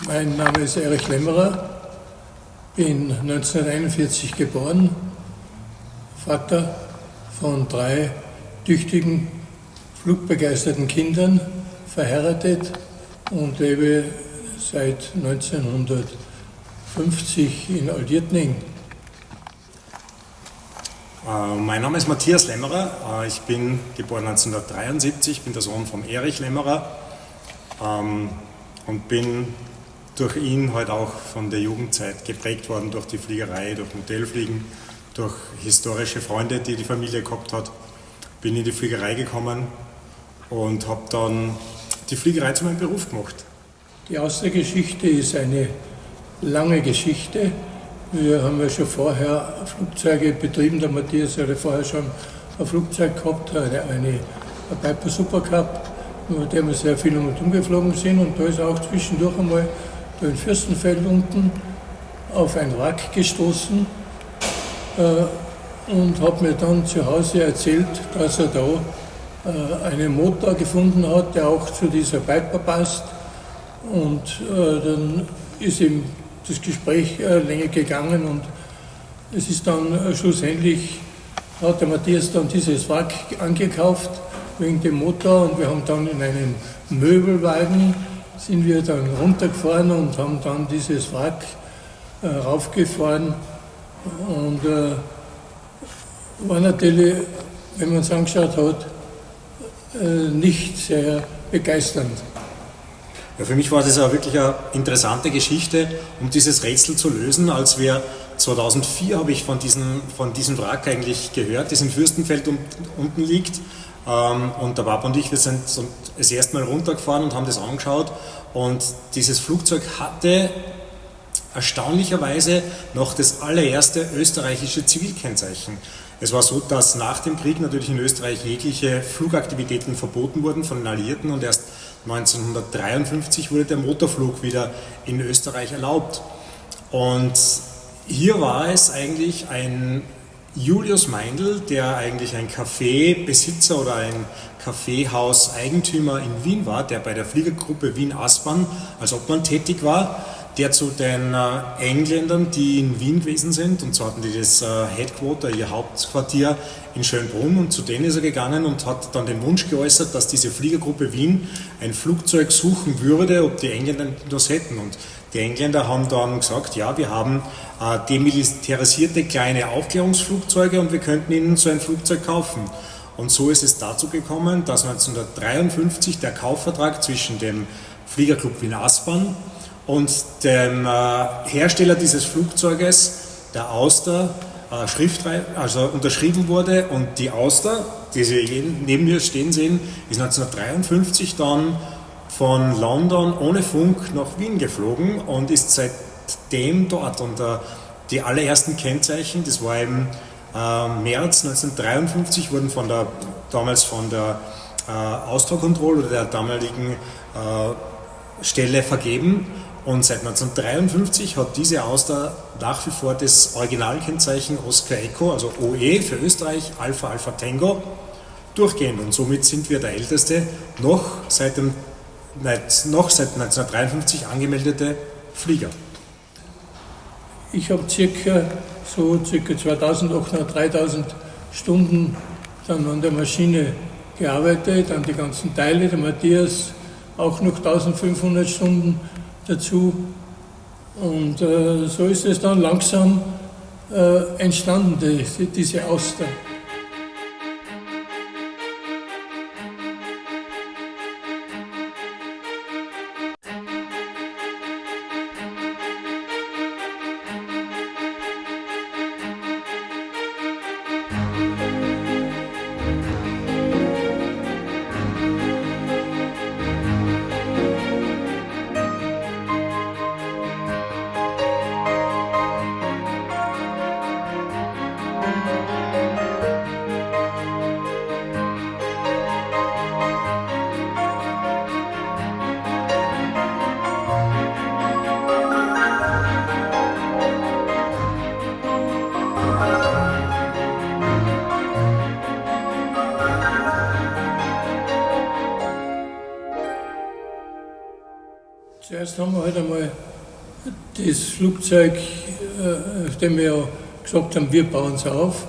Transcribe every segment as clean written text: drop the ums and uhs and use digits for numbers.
Mein Name ist Erich Lämmerer, bin 1941 geboren, Vater von 3 tüchtigen, flugbegeisterten Kindern, verheiratet und lebe seit 1950 in Aldirtning. Mein Name ist Matthias Lämmerer, ich bin geboren 1973, bin der Sohn von Erich Lämmerer und bin durch ihn halt auch von der Jugendzeit geprägt worden, durch die Fliegerei, durch Modellfliegen, durch historische Freunde, die die Familie gehabt hat. Bin in die Fliegerei gekommen und habe dann die Fliegerei zu meinem Beruf gemacht. Die Austergeschichte ist eine lange Geschichte. Wir haben ja schon vorher Flugzeuge betrieben. Der Matthias hatte vorher schon ein Flugzeug gehabt, eine Piper Supercup, mit der wir sehr viel um und umgeflogen sind. Und da ist auch zwischendurch einmal da in Fürstenfeld unten auf ein Wrack gestoßen und hat mir dann zu Hause erzählt, dass er da einen Motor gefunden hat, der auch zu dieser Piper passt. Und dann ist ihm das Gespräch länger gegangen und es ist dann schlussendlich, hat der Matthias dann dieses Wrack angekauft wegen dem Motor und wir haben dann in einem Möbelwagen sind wir dann runtergefahren und haben dann dieses Wrack raufgefahren und war natürlich, wenn man es angeschaut hat, nicht sehr begeisternd. Ja, für mich war das auch wirklich eine interessante Geschichte, um dieses Rätsel zu lösen. Als wir 2004 habe ich von diesem Wrack eigentlich gehört, das in Fürstenfeld unten liegt. Und der Papa und ich, wir sind das erste Mal runtergefahren und haben das angeschaut. Und dieses Flugzeug hatte erstaunlicherweise noch das allererste österreichische Zivilkennzeichen. Es war so, dass nach dem Krieg natürlich in Österreich jegliche Flugaktivitäten verboten wurden von den Alliierten und erst 1953 wurde der Motorflug wieder in Österreich erlaubt. Und hier war es eigentlich ein Julius Meindl, der eigentlich ein Kaffeebesitzer oder ein Kaffeehauseigentümer in Wien war, der bei der Fliegergruppe Wien-Aspern als Obmann tätig war, der zu den Engländern, die in Wien gewesen sind, und so hatten die das Headquarter, ihr Hauptquartier in Schönbrunn, und zu denen ist er gegangen und hat dann den Wunsch geäußert, dass diese Fliegergruppe Wien ein Flugzeug suchen würde, ob die Engländer das hätten. Und die Engländer haben dann gesagt, ja, wir haben demilitarisierte kleine Aufklärungsflugzeuge und wir könnten ihnen so ein Flugzeug kaufen. Und so ist es dazu gekommen, dass 1953 der Kaufvertrag zwischen dem Fliegerclub Wien-Aspern und dem Hersteller dieses Flugzeuges, der Auster, unterschrieben wurde. Und die Auster, die Sie neben mir stehen sehen, ist 1953 dann von London ohne Funk nach Wien geflogen und ist seitdem dort. Und die allerersten Kennzeichen, das war im März 1953, wurden damals von der Austro Control oder der damaligen Stelle vergeben. Und seit 1953 hat diese Auster nach wie vor das Originalkennzeichen Oscar Echo, also OE für Österreich, Alpha Alpha Tango, durchgehend. Und somit sind wir der älteste noch seit 1953 angemeldete Flieger. Ich habe circa 2800, 3000 Stunden dann an der Maschine gearbeitet, an die ganzen Teile. Der Matthias auch noch 1500 Stunden dazu. Und so ist es dann langsam entstanden, diese Auster. Zuerst haben wir halt einmal das Flugzeug, dem wir ja gesagt haben, wir bauen es auf,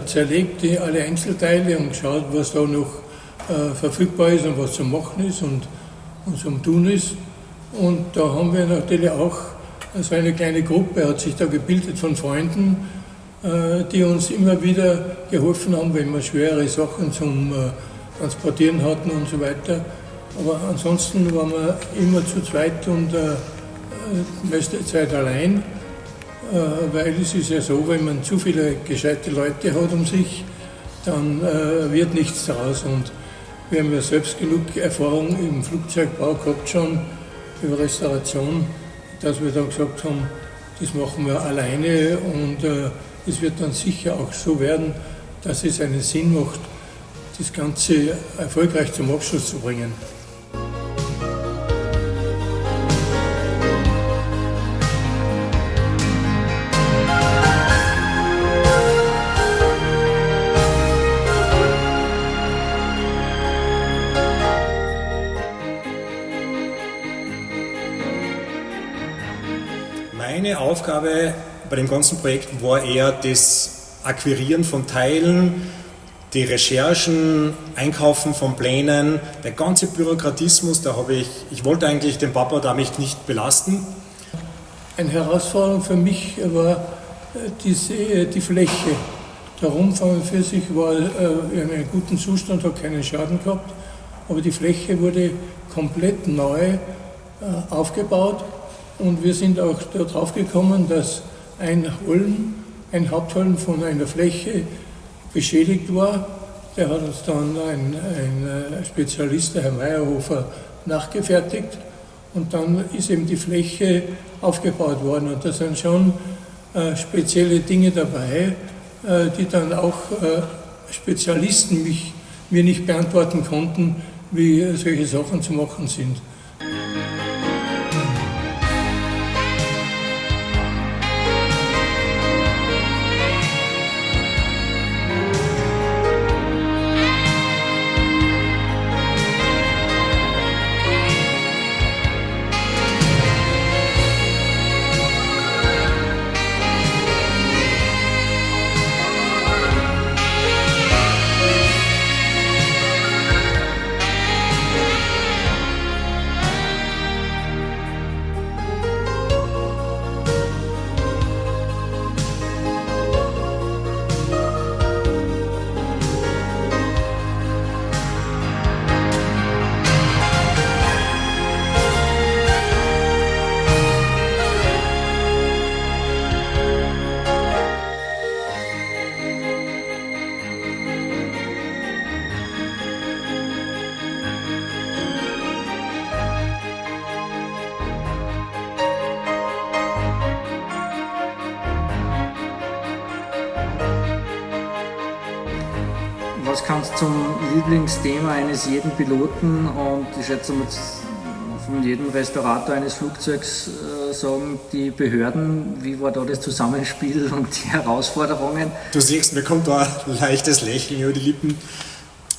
zerlegt alle Einzelteile und geschaut, was da noch verfügbar ist und was zu machen ist und zum Tun ist. Und da haben wir natürlich auch so eine kleine Gruppe, hat sich da gebildet von Freunden, die uns immer wieder geholfen haben, wenn wir schwere Sachen zum Transportieren hatten und so weiter. Aber ansonsten waren wir immer zu zweit und die meiste Zeit allein, weil es ist ja so, wenn man zu viele gescheite Leute hat um sich, dann wird nichts daraus. Und wir haben ja selbst genug Erfahrung im Flugzeugbau gehabt schon, über Restauration, dass wir da gesagt haben, das machen wir alleine und es wird dann sicher auch so werden, dass es einen Sinn macht, das Ganze erfolgreich zum Abschluss zu bringen. Meine Aufgabe bei dem ganzen Projekt war eher das Akquirieren von Teilen, die Recherchen, Einkaufen von Plänen, der ganze Bürokratismus, ich wollte eigentlich den Papa damit nicht belasten. Eine Herausforderung für mich war die Fläche. Der Rumpf an und für sich war in einem guten Zustand, hat keinen Schaden gehabt, aber die Fläche wurde komplett neu aufgebaut. Und wir sind auch darauf gekommen, dass ein Hauptholm von einer Fläche beschädigt war. Der hat uns dann ein Spezialist, der Herr Meyerhofer, nachgefertigt. Und dann ist eben die Fläche aufgebaut worden. Und da sind schon spezielle Dinge dabei, die dann auch Spezialisten mir nicht beantworten konnten, wie solche Sachen zu machen sind. Was kannst du zum Lieblingsthema eines jeden Piloten und ich schätze mal von jedem Restaurator eines Flugzeugs sagen, die Behörden, wie war da das Zusammenspiel und die Herausforderungen? Du siehst, mir kommt da ein leichtes Lächeln über die Lippen.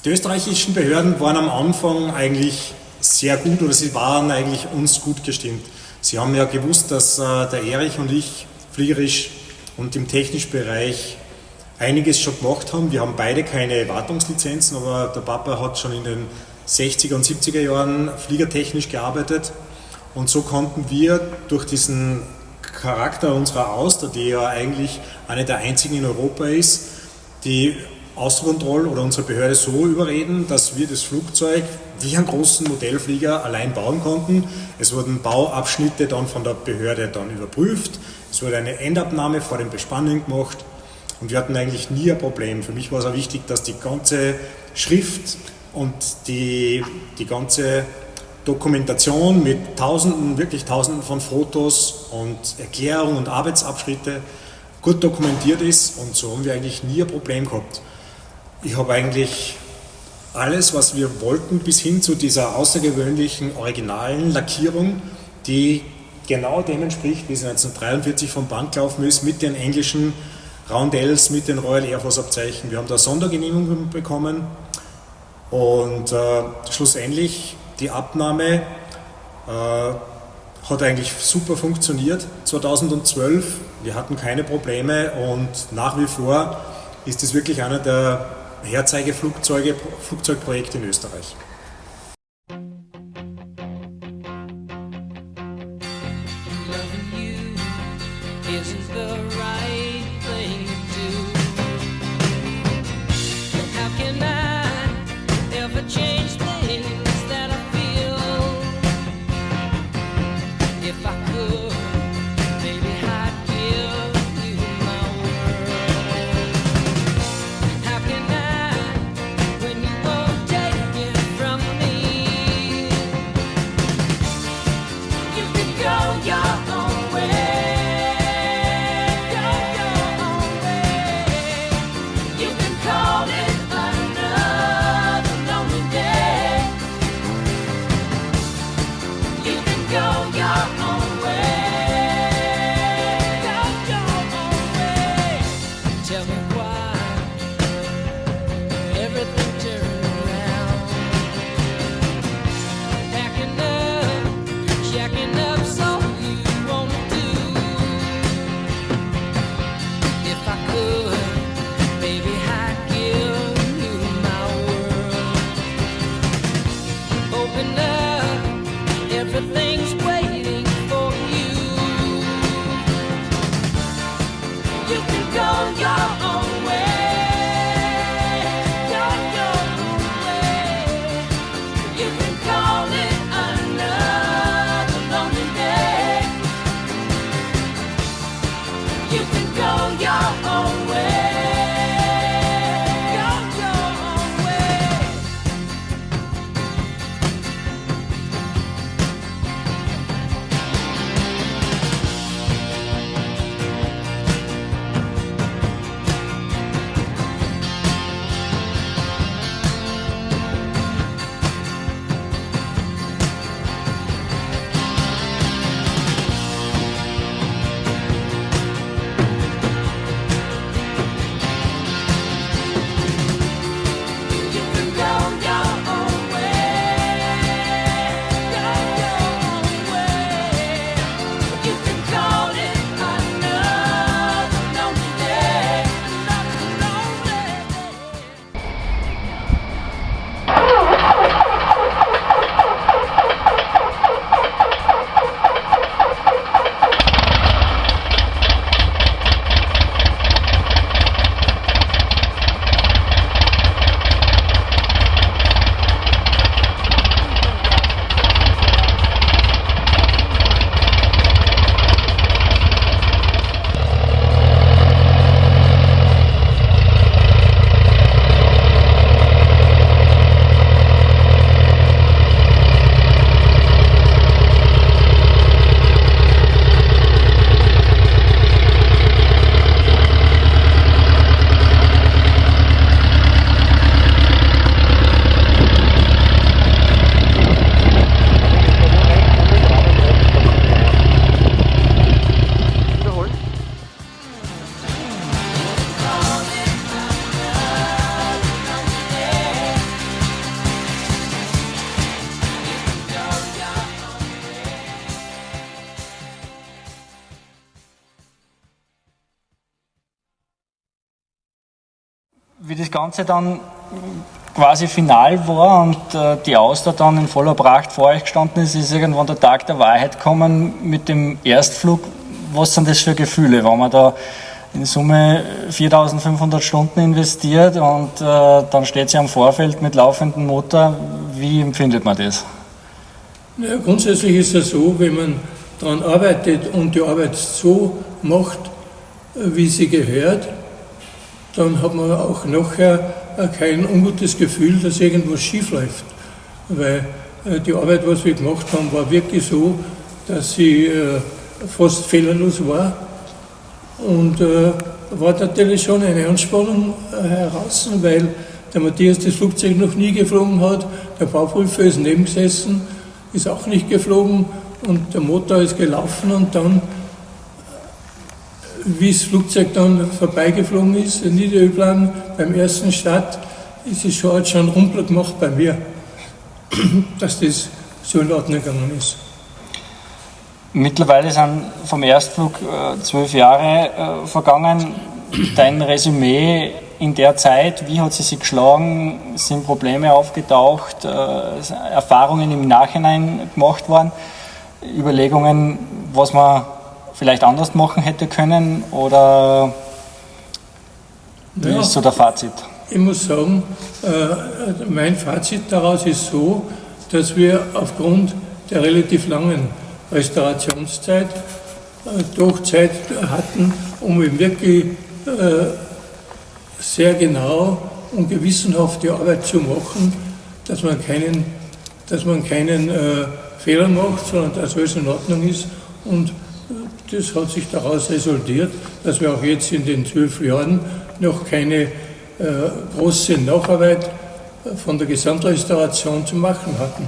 Die österreichischen Behörden waren am Anfang eigentlich sehr gut oder sie waren eigentlich uns gut gestimmt. Sie haben ja gewusst, dass der Erich und ich fliegerisch und im technischen Bereich einiges schon gemacht haben. Wir haben beide keine Wartungslizenzen, aber der Papa hat schon in den 60er und 70er Jahren fliegertechnisch gearbeitet und so konnten wir durch diesen Charakter unserer Auster, die ja eigentlich eine der einzigen in Europa ist, die Außenkontrolle oder unsere Behörde so überreden, dass wir das Flugzeug wie einen großen Modellflieger allein bauen konnten. Es wurden Bauabschnitte dann von der Behörde dann überprüft, es wurde eine Endabnahme vor dem Bespannen gemacht. Und wir hatten eigentlich nie ein Problem. Für mich war es auch wichtig, dass die ganze Schrift und die ganze Dokumentation mit wirklich Tausenden von Fotos und Erklärungen und Arbeitsabschnitte gut dokumentiert ist. Und so haben wir eigentlich nie ein Problem gehabt. Ich habe eigentlich alles, was wir wollten, bis hin zu dieser außergewöhnlichen originalen Lackierung, die genau dem entspricht, wie sie 1943 vom Band gelaufen ist, mit den englischen Roundels, mit den Royal Air Force Abzeichen. Wir haben da Sondergenehmigungen bekommen und schlussendlich die Abnahme Hat eigentlich super funktioniert. 2012, wir hatten keine Probleme und nach wie vor ist es wirklich einer der Flugzeugprojekte in Österreich. Wie das Ganze dann quasi final war und die Auster dann in voller Pracht vor euch gestanden ist, ist irgendwann der Tag der Wahrheit gekommen mit dem Erstflug. Was sind das für Gefühle, wenn man da in Summe 4.500 Stunden investiert und dann steht sie am Vorfeld mit laufendem Motor? Wie empfindet man das? Ja, grundsätzlich ist es so, wenn man daran arbeitet und die Arbeit so macht, wie sie gehört, dann hat man auch nachher kein ungutes Gefühl, dass irgendwas schief läuft. Weil die Arbeit, was wir gemacht haben, war wirklich so, dass sie fast fehlerlos war. Und war natürlich schon eine Anspannung heraus, weil der Matthias das Flugzeug noch nie geflogen hat, der Bauprüfer ist neben gesessen, ist auch nicht geflogen und der Motor ist gelaufen und dann, wie das Flugzeug dann vorbeigeflogen ist, der Niederölplan beim ersten Start, ist es hat schon Rumpel gemacht bei mir, dass das so in Ordnung gegangen ist. Mittlerweile sind vom Erstflug 12 Jahre vergangen. Dein Resümee in der Zeit, wie hat sie sich geschlagen? Sind Probleme aufgetaucht? Erfahrungen im Nachhinein gemacht worden? Überlegungen, was man vielleicht anders machen hätte können? Oder wie ist so der Fazit? Ich muss sagen, mein Fazit daraus ist so, dass wir aufgrund der relativ langen Restaurationszeit doch Zeit hatten, um wirklich sehr genau und gewissenhaft die Arbeit zu machen, dass man keinen Fehler macht, sondern dass alles in Ordnung ist. Und das hat sich daraus resultiert, dass wir auch jetzt in den 12 Jahren noch keine große Nacharbeit von der Gesamtrestauration zu machen hatten.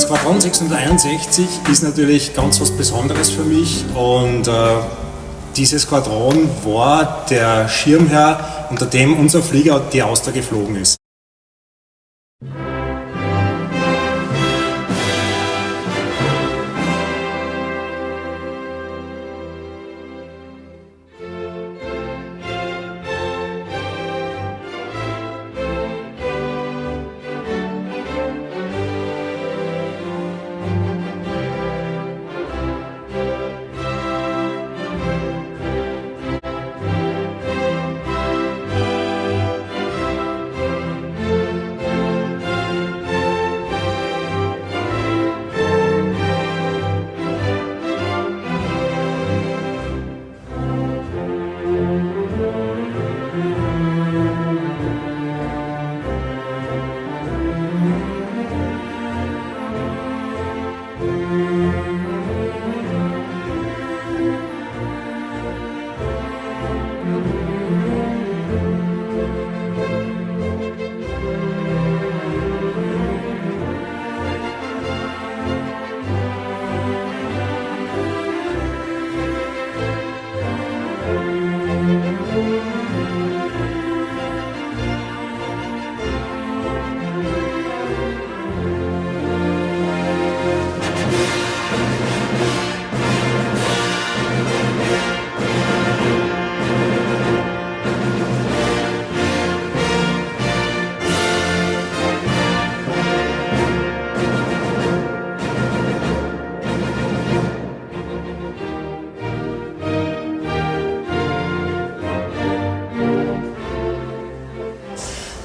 Squadron 661 ist natürlich ganz was Besonderes für mich und dieses Squadron war der Schirmherr, unter dem unser Flieger die Austria geflogen ist.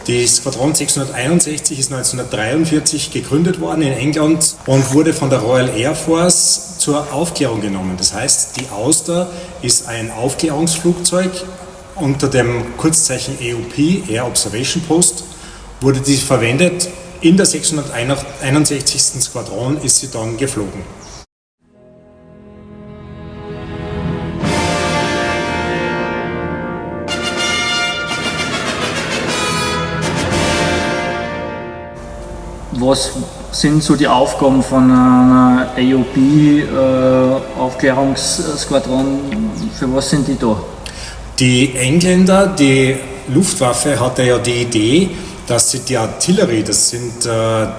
Die Squadron 661 ist 1943 gegründet worden in England und wurde von der Royal Air Force zur Aufklärung genommen. Das heißt, die Auster ist ein Aufklärungsflugzeug unter dem Kurzzeichen EOP, Air Observation Post, wurde die verwendet. In der 661. Squadron ist sie dann geflogen. Was sind so die Aufgaben von einer AOP-Aufklärungsskwadron? Für was sind die da? Die Engländer, die Luftwaffe hatte ja die Idee, dass sie die Artillerie, das sind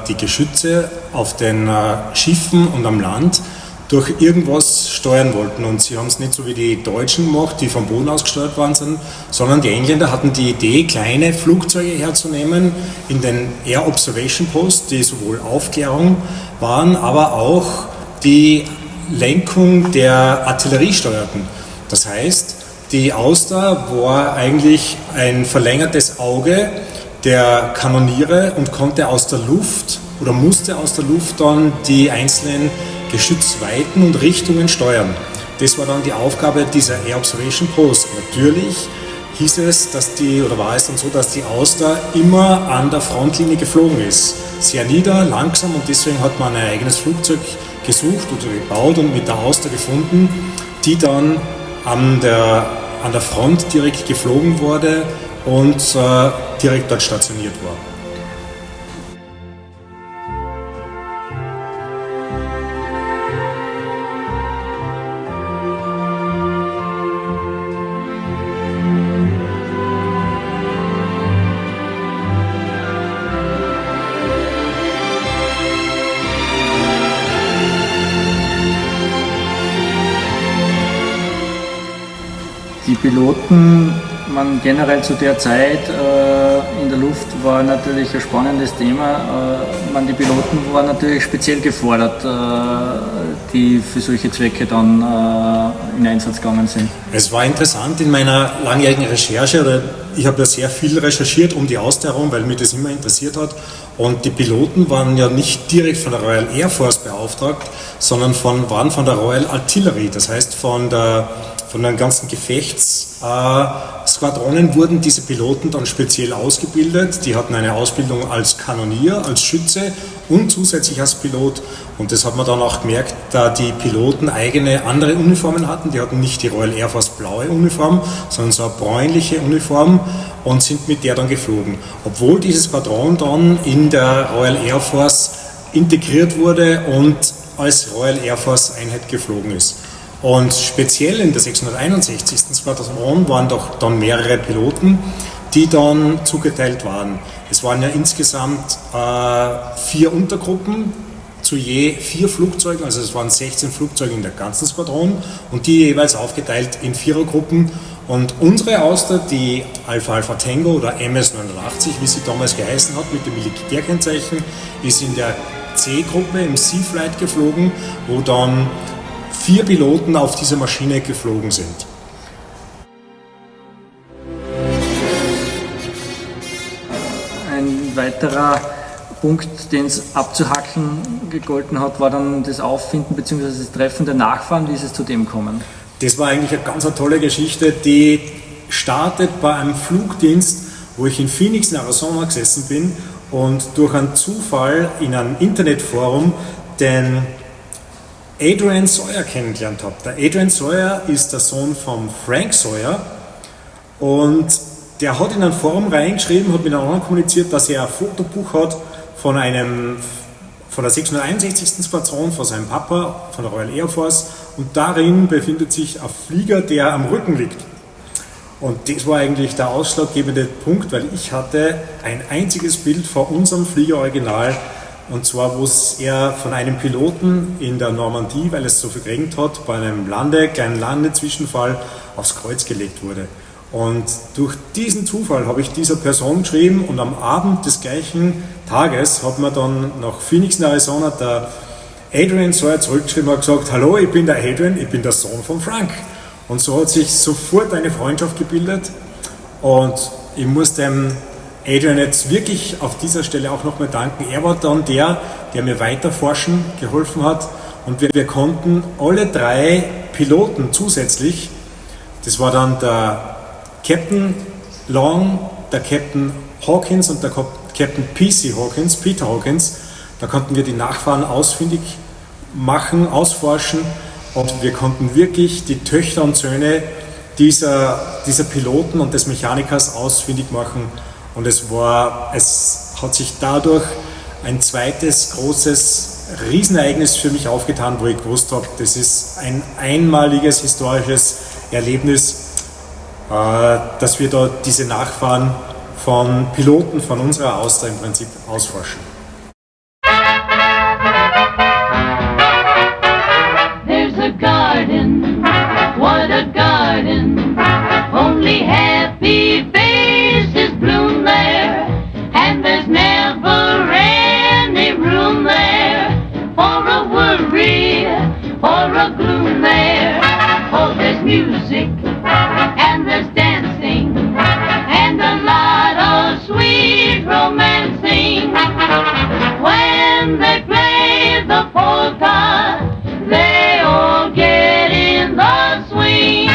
die Geschütze auf den Schiffen und am Land, durch irgendwas steuern wollten. Und sie haben es nicht so wie die Deutschen gemacht, die vom Boden aus gesteuert worden sind, sondern die Engländer hatten die Idee, kleine Flugzeuge herzunehmen in den Air Observation Post, die sowohl Aufklärung waren, aber auch die Lenkung der Artillerie steuerten. Das heißt, die Auster war eigentlich ein verlängertes Auge der Kanoniere und konnte aus der Luft oder musste aus der Luft dann die einzelnen Geschützweiten und Richtungen steuern. Das war dann die Aufgabe dieser Air Observation Post. Natürlich hieß es, war es dann so, dass die Auster immer an der Frontlinie geflogen ist. Sehr nieder, langsam, und deswegen hat man ein eigenes Flugzeug gesucht oder gebaut und mit der Auster gefunden, die dann an der Front direkt geflogen wurde und direkt dort stationiert war. Die Piloten, man generell zu der Zeit in der Luft war natürlich ein spannendes Thema. Die Piloten waren natürlich speziell gefordert, die für solche Zwecke dann in Einsatz gegangen sind. Es war interessant in meiner langjährigen Recherche, ich habe ja sehr viel recherchiert um die Auster herum, weil mich das immer interessiert hat. Und die Piloten waren ja nicht direkt von der Royal Air Force beauftragt, sondern waren von der Royal Artillery, das heißt von den ganzen Gefechtssquadronen wurden diese Piloten dann speziell ausgebildet. Die hatten eine Ausbildung als Kanonier, als Schütze und zusätzlich als Pilot. Und das hat man dann auch gemerkt, da die Piloten eigene andere Uniformen hatten. Die hatten nicht die Royal Air Force blaue Uniform, sondern so eine bräunliche Uniform und sind mit der dann geflogen. Obwohl dieses Squadron dann in der Royal Air Force integriert wurde und als Royal Air Force Einheit geflogen ist. Und speziell in der 661. Squadron waren doch dann mehrere Piloten, die dann zugeteilt waren. Es waren ja insgesamt 4 Untergruppen zu je 4 Flugzeugen, also es waren 16 Flugzeuge in der ganzen Squadron und die jeweils aufgeteilt in 4er-Gruppen. Und unsere Auster, die Alpha Alpha Tango oder MS-89, wie sie damals geheißen hat, mit dem Militärkennzeichen, ist in der C-Gruppe im Sea-Flight geflogen, wo dann 4 Piloten auf dieser Maschine geflogen sind. Ein weiterer Punkt, den es abzuhacken gegolten hat, war dann das Auffinden bzw. das Treffen der Nachfahren. Wie ist es zu dem gekommen? Das war eigentlich eine ganz tolle Geschichte, die startet bei einem Flugdienst, wo ich in Phoenix in Arizona gesessen bin und durch einen Zufall in einem Internetforum den Adrian Sawyer kennengelernt habe. Der Adrian Sawyer ist der Sohn von Frank Sawyer und der hat in ein Forum reingeschrieben, hat miteinander kommuniziert, dass er ein Fotobuch hat von der 661. Squadron, von seinem Papa, von der Royal Air Force, und darin befindet sich ein Flieger, der am Rücken liegt. Und das war eigentlich der ausschlaggebende Punkt, weil ich hatte ein einziges Bild von unserem Flieger original. Und zwar, wo er von einem Piloten in der Normandie, weil es so viel geregnet hat, bei einem kleinen Landezwischenfall aufs Kreuz gelegt wurde. Und durch diesen Zufall habe ich dieser Person geschrieben und am Abend des gleichen Tages hat mir dann nach Phoenix in Arizona der Adrian Sawyer zurückgeschrieben und gesagt: Hallo, ich bin der Adrian, ich bin der Sohn von Frank. Und so hat sich sofort eine Freundschaft gebildet und ich muss dem Adrian jetzt wirklich auf dieser Stelle auch nochmal danken. Er war dann der mir weiter forschen geholfen hat und wir konnten alle 3 Piloten zusätzlich, das war dann der Captain Long, der Captain Hawkins und der Captain Peter Hawkins, da konnten wir die Nachfahren ausfindig machen, ausforschen und wir konnten wirklich die Töchter und Söhne dieser Piloten und des Mechanikers ausfindig machen und es hat sich dadurch ein zweites großes Riesenereignis für mich aufgetan, wo ich gewusst habe, das ist ein einmaliges historisches Erlebnis, dass wir da diese Nachfahren von Piloten von unserer Auster im Prinzip ausforschen. There's a garden, what a garden, only happy faces bloom there, and there's never any room there for a worry or a gloom there. Oh, there's music and there's dancing and a lot of sweet romancing. When they play the polka, they all get in the swing.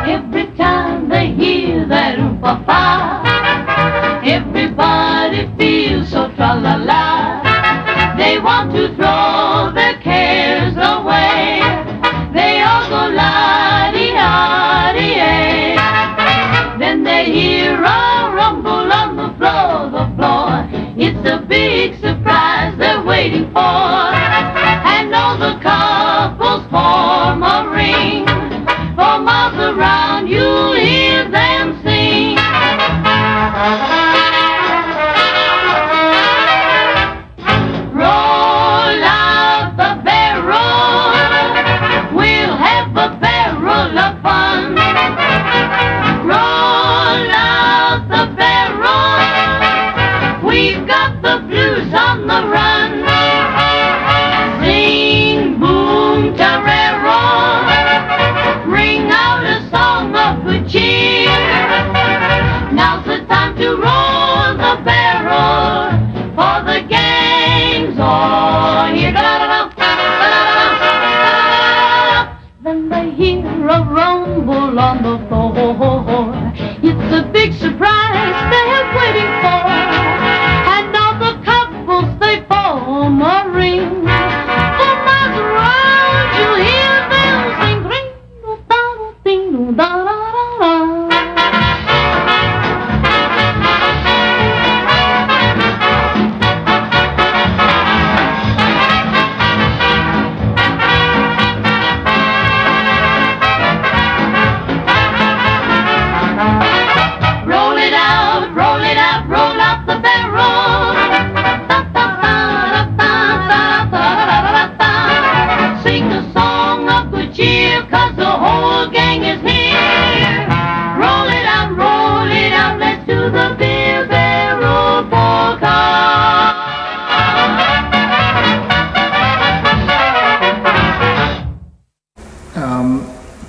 Every time they hear that oom-pa-pa, everybody feels so tra-la-la. They want to throw their cares away. They all go la-dee-da-dee-ay. Then they hear a rumble on the floor. It's a big surprise they're waiting for. And all the couples form a ring. For miles around you'll hear them sing. Roll out the barrel, we'll have a barrel of fun. Roll out the barrel, we've got the blues on the run. Sing boom tarero, ring out a song of good cheer. Now's the time to roll the barrel, for the gang's all here. Then they hear a rumble on the floor. It's a big surprise they're waiting for. And all the couples, they form a ring. For miles around you hear them sing. Ring-o-da-do-ding-o-da-da-da-da. Roll it out, roll it out, roll out the barrel. Da-da-da-da-da-da-da-da-da-da-da. Sing a song of good cheer, 'cause the whole gang is here. Roll it out, let's do the beer barrel polka.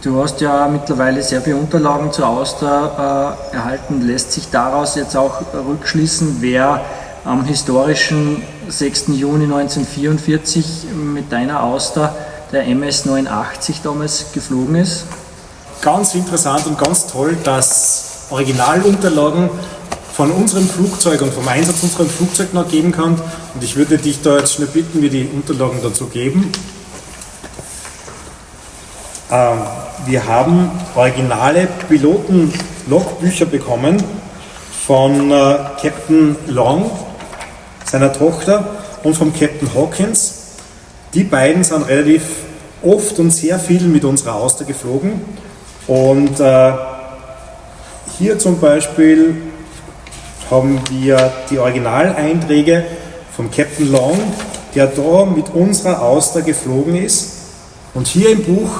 Du hast ja mittlerweile sehr viele Unterlagen zur Auster erhalten. Lässt sich daraus jetzt auch rückschließen, wer am historischen 6. Juni 1944 mit deiner Auster, der MS 89, damals geflogen ist? Ganz interessant und ganz toll, dass Originalunterlagen von unserem Flugzeug und vom Einsatz unserem Flugzeug noch geben kann. Und ich würde dich da jetzt schnell bitten, mir die Unterlagen dazu geben. Wir haben originale Piloten-Logbücher bekommen von Captain Long, seiner Tochter, und vom Captain Hawkins. Die beiden sind relativ oft und sehr viel mit unserer Auster geflogen. Und hier zum Beispiel haben wir die Originaleinträge vom Captain Long, der da mit unserer Auster geflogen ist. Und hier im Buch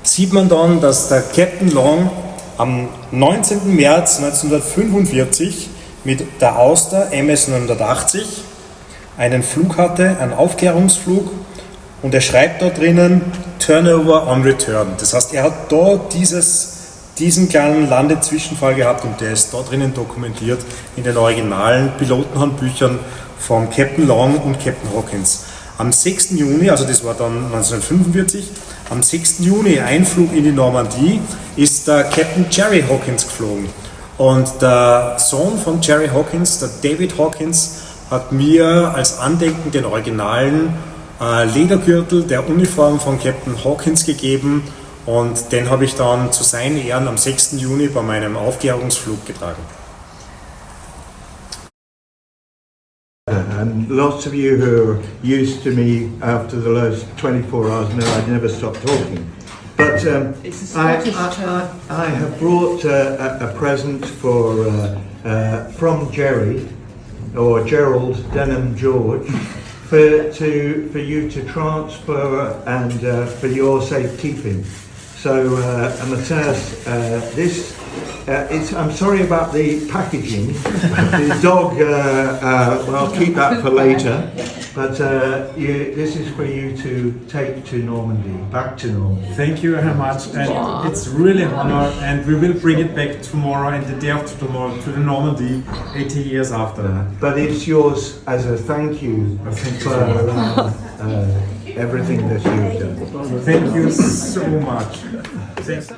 sieht man dann, dass der Captain Long am 19. März 1945 mit der Auster MS 980 einen Flug hatte, einen Aufklärungsflug, und er schreibt da drinnen Turnover on Return. Das heißt, er hat da dieses diesen kleinen Landezwischenfall gehabt und der ist da drinnen dokumentiert in den originalen Pilotenhandbüchern von Captain Long und Captain Hawkins. Am 6. Juni, also das war dann 1945, am 6. Juni Einflug in die Normandie ist der Captain Jerry Hawkins geflogen. Und der Sohn von Jerry Hawkins, der David Hawkins, hat mir als Andenken den originalen Ledergürtel der Uniform von Captain Hawkins gegeben und den habe ich dann zu seinen Ehren am 6. Juni bei meinem Aufklärungsflug getragen. And lots of you who are used to me after the last 24 hours know I'd never stop talking. But I have brought a present from Jerry, or Gerald Denham George, for you to transfer and for your safekeeping. So Matthias, I'm sorry about the packaging. The dog, well, I'll keep that for later. But this is for you to take to Normandy, back to Normandy. Thank you very much, and it's really an honor, and we will bring it back tomorrow and the day after tomorrow to the Normandy, 80 years after. But it's yours as a thank you for everything that you've done. Thank you so much. Thanks.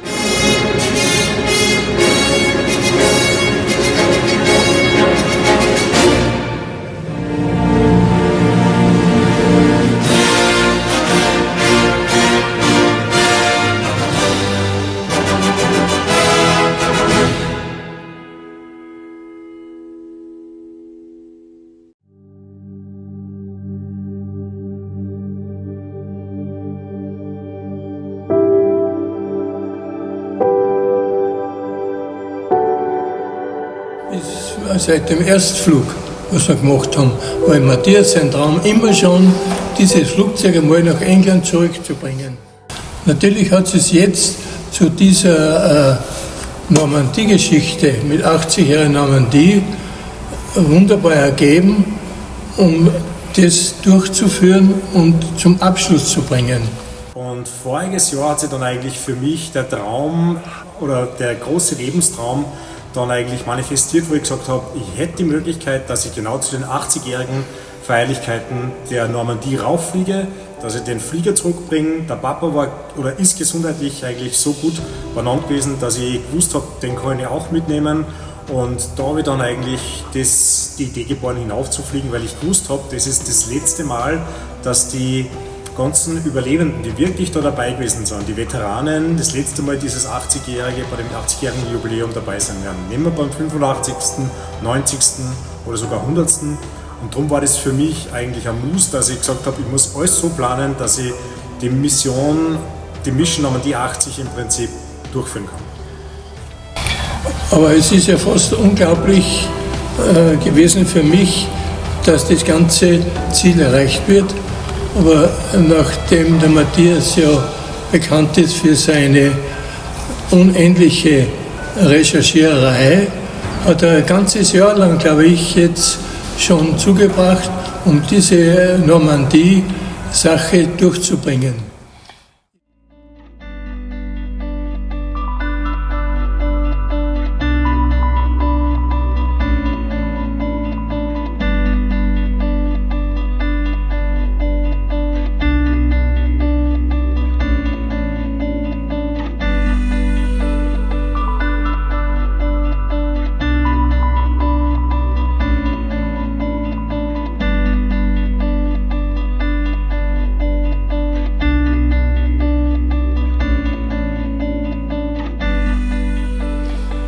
Seit dem Erstflug, was wir gemacht haben, war Matthias sein Traum immer schon, dieses Flugzeug einmal nach England zurückzubringen. Natürlich hat es jetzt zu dieser Normandie-Geschichte mit 80 Jahren Normandie wunderbar ergeben, um das durchzuführen und zum Abschluss zu bringen. Und voriges Jahr hat sich dann eigentlich für mich der Traum oder der große Lebenstraum dann eigentlich manifestiert, wo ich gesagt habe, ich hätte die Möglichkeit, dass ich genau zu den 80-jährigen Feierlichkeiten der Normandie rauffliege, dass ich den Flieger zurückbringe. Der Papa war oder ist gesundheitlich eigentlich so gut beieinander gewesen, dass ich gewusst habe, den kann ich auch mitnehmen. Und da habe ich dann eigentlich die Idee geboren, hinaufzufliegen, weil ich gewusst habe, das ist das letzte Mal, dass die ganzen Überlebenden, die wirklich da dabei gewesen sind, die Veteranen, das letzte Mal dieses 80-jährige, bei dem 80-jährigen Jubiläum dabei sein werden. Nehmen wir beim 85., 90. oder sogar 100. Und darum war das für mich eigentlich ein Muss, dass ich gesagt habe, ich muss alles so planen, dass ich die Mission Normandie 80 im Prinzip durchführen kann. Aber es ist ja fast unglaublich gewesen für mich, dass das ganze Ziel erreicht wird. Aber nachdem der Matthias ja bekannt ist für seine unendliche Recherchiererei, hat er ein ganzes Jahr lang, glaube ich, jetzt schon zugebracht, um diese Normandie-Sache durchzubringen.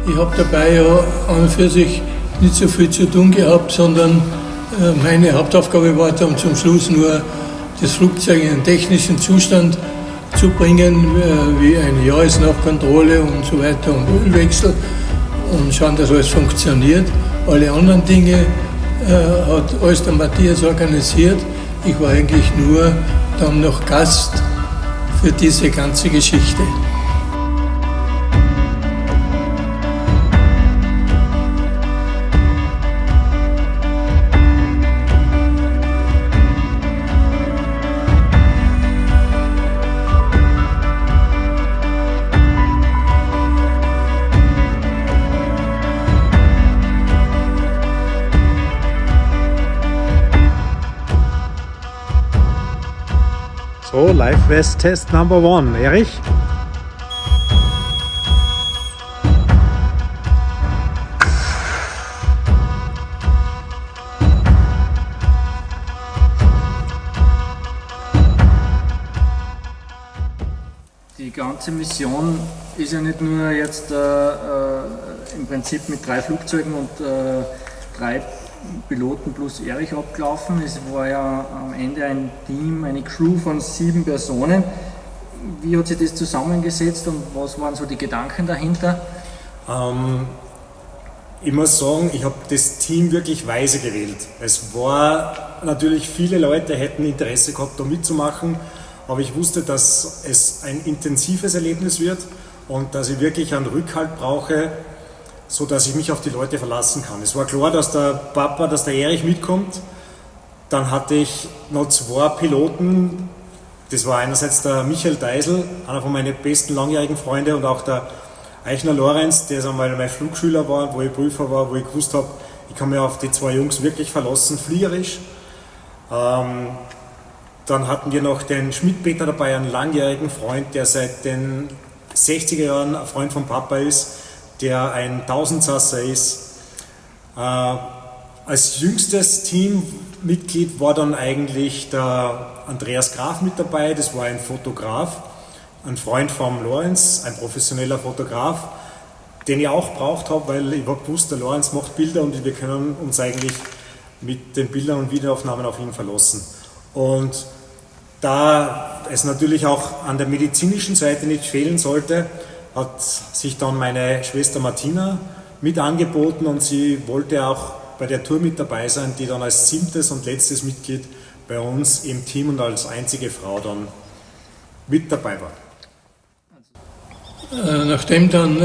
Ich habe dabei ja an und für sich nicht so viel zu tun gehabt, sondern meine Hauptaufgabe war dann zum Schluss nur, das Flugzeug in einen technischen Zustand zu bringen, wie eine Jahresnachkontrolle und so weiter und Ölwechsel und schauen, dass alles funktioniert. Alle anderen Dinge hat alles der Matthias organisiert. Ich war eigentlich nur dann noch Gast für diese ganze Geschichte. So, Live West Test Number 1. Erich? Die ganze Mission ist ja nicht nur jetzt im Prinzip mit 3 Flugzeugen und 3 Piloten plus Erich abgelaufen. Es war ja am Ende ein Team, eine Crew von 7 Personen. Wie hat sich das zusammengesetzt und was waren so die Gedanken dahinter? Ich muss sagen, ich habe das Team wirklich weise gewählt. Es war natürlich, viele Leute hätten Interesse gehabt, da mitzumachen, aber ich wusste, dass es ein intensives Erlebnis wird und dass ich wirklich einen Rückhalt brauche, so dass ich mich auf die Leute verlassen kann. Es war klar, dass der Erich mitkommt. Dann hatte ich noch 2 Piloten. Das war einerseits der Michael Deisel, einer von meinen besten langjährigen Freunden, und auch der Eichner Lorenz, der einmal mein Flugschüler war, wo ich Prüfer war, wo ich gewusst habe, ich kann mich auf die 2 Jungs wirklich verlassen, fliegerisch. Dann hatten wir noch den Schmidt-Peter dabei, einen langjährigen Freund, der seit den 60er Jahren ein Freund von Papa ist, der ein Tausendsasser ist. Als jüngstes Teammitglied war dann eigentlich der Andreas Graf mit dabei, das war ein Fotograf, ein Freund vom Lorenz, ein professioneller Fotograf, den ich auch braucht habe, weil ich habe gewusst, der Lorenz macht Bilder und wir können uns eigentlich mit den Bildern und Videoaufnahmen auf ihn verlassen. Und da es natürlich auch an der medizinischen Seite nicht fehlen sollte, hat sich dann meine Schwester Martina mit angeboten und sie wollte auch bei der Tour mit dabei sein, die dann als 7. und letztes Mitglied bei uns im Team und als einzige Frau dann mit dabei war. Nachdem dann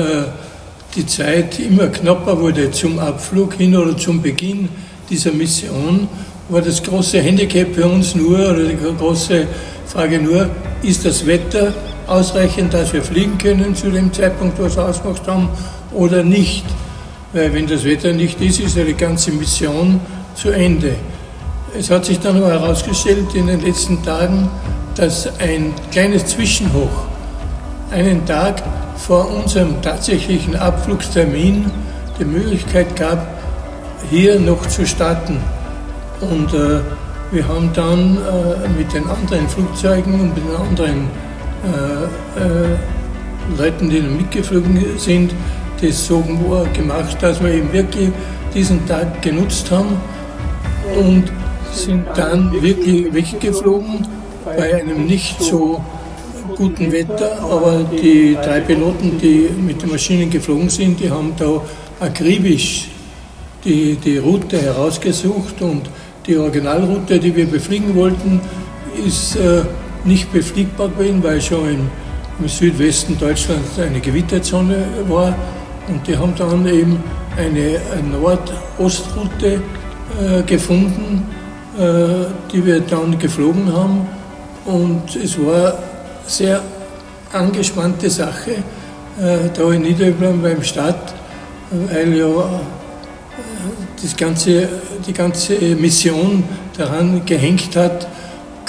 die Zeit immer knapper wurde zum Abflug hin oder zum Beginn dieser Mission, war das große Handicap für uns nur, oder die große Frage nur, ist das Wetter ausreichend, dass wir fliegen können zu dem Zeitpunkt, was wir ausgemacht haben, oder nicht? Weil wenn das Wetter nicht ist ja die ganze Mission zu Ende. Es hat sich dann aber herausgestellt in den letzten Tagen, dass ein kleines Zwischenhoch einen Tag vor unserem tatsächlichen Abflugstermin die Möglichkeit gab, hier noch zu starten. Und wir haben dann mit den anderen Flugzeugen und mit den anderen Leuten, die mitgeflogen sind, das so gemacht, dass wir eben wirklich diesen Tag genutzt haben und sind dann wirklich weggeflogen bei einem nicht so guten Wetter, aber die 3 Piloten, die mit den Maschinen geflogen sind, die haben da akribisch die Route herausgesucht und die Originalroute, die wir befliegen wollten, ist nicht befliegbar gewesen, weil schon im Südwesten Deutschlands eine Gewitterzone war, und die haben dann eben eine Nord-Ost-Route gefunden, die wir dann geflogen haben, und es war eine sehr angespannte Sache da in Niederösterreich beim Start, weil ja die ganze Mission daran gehängt hat,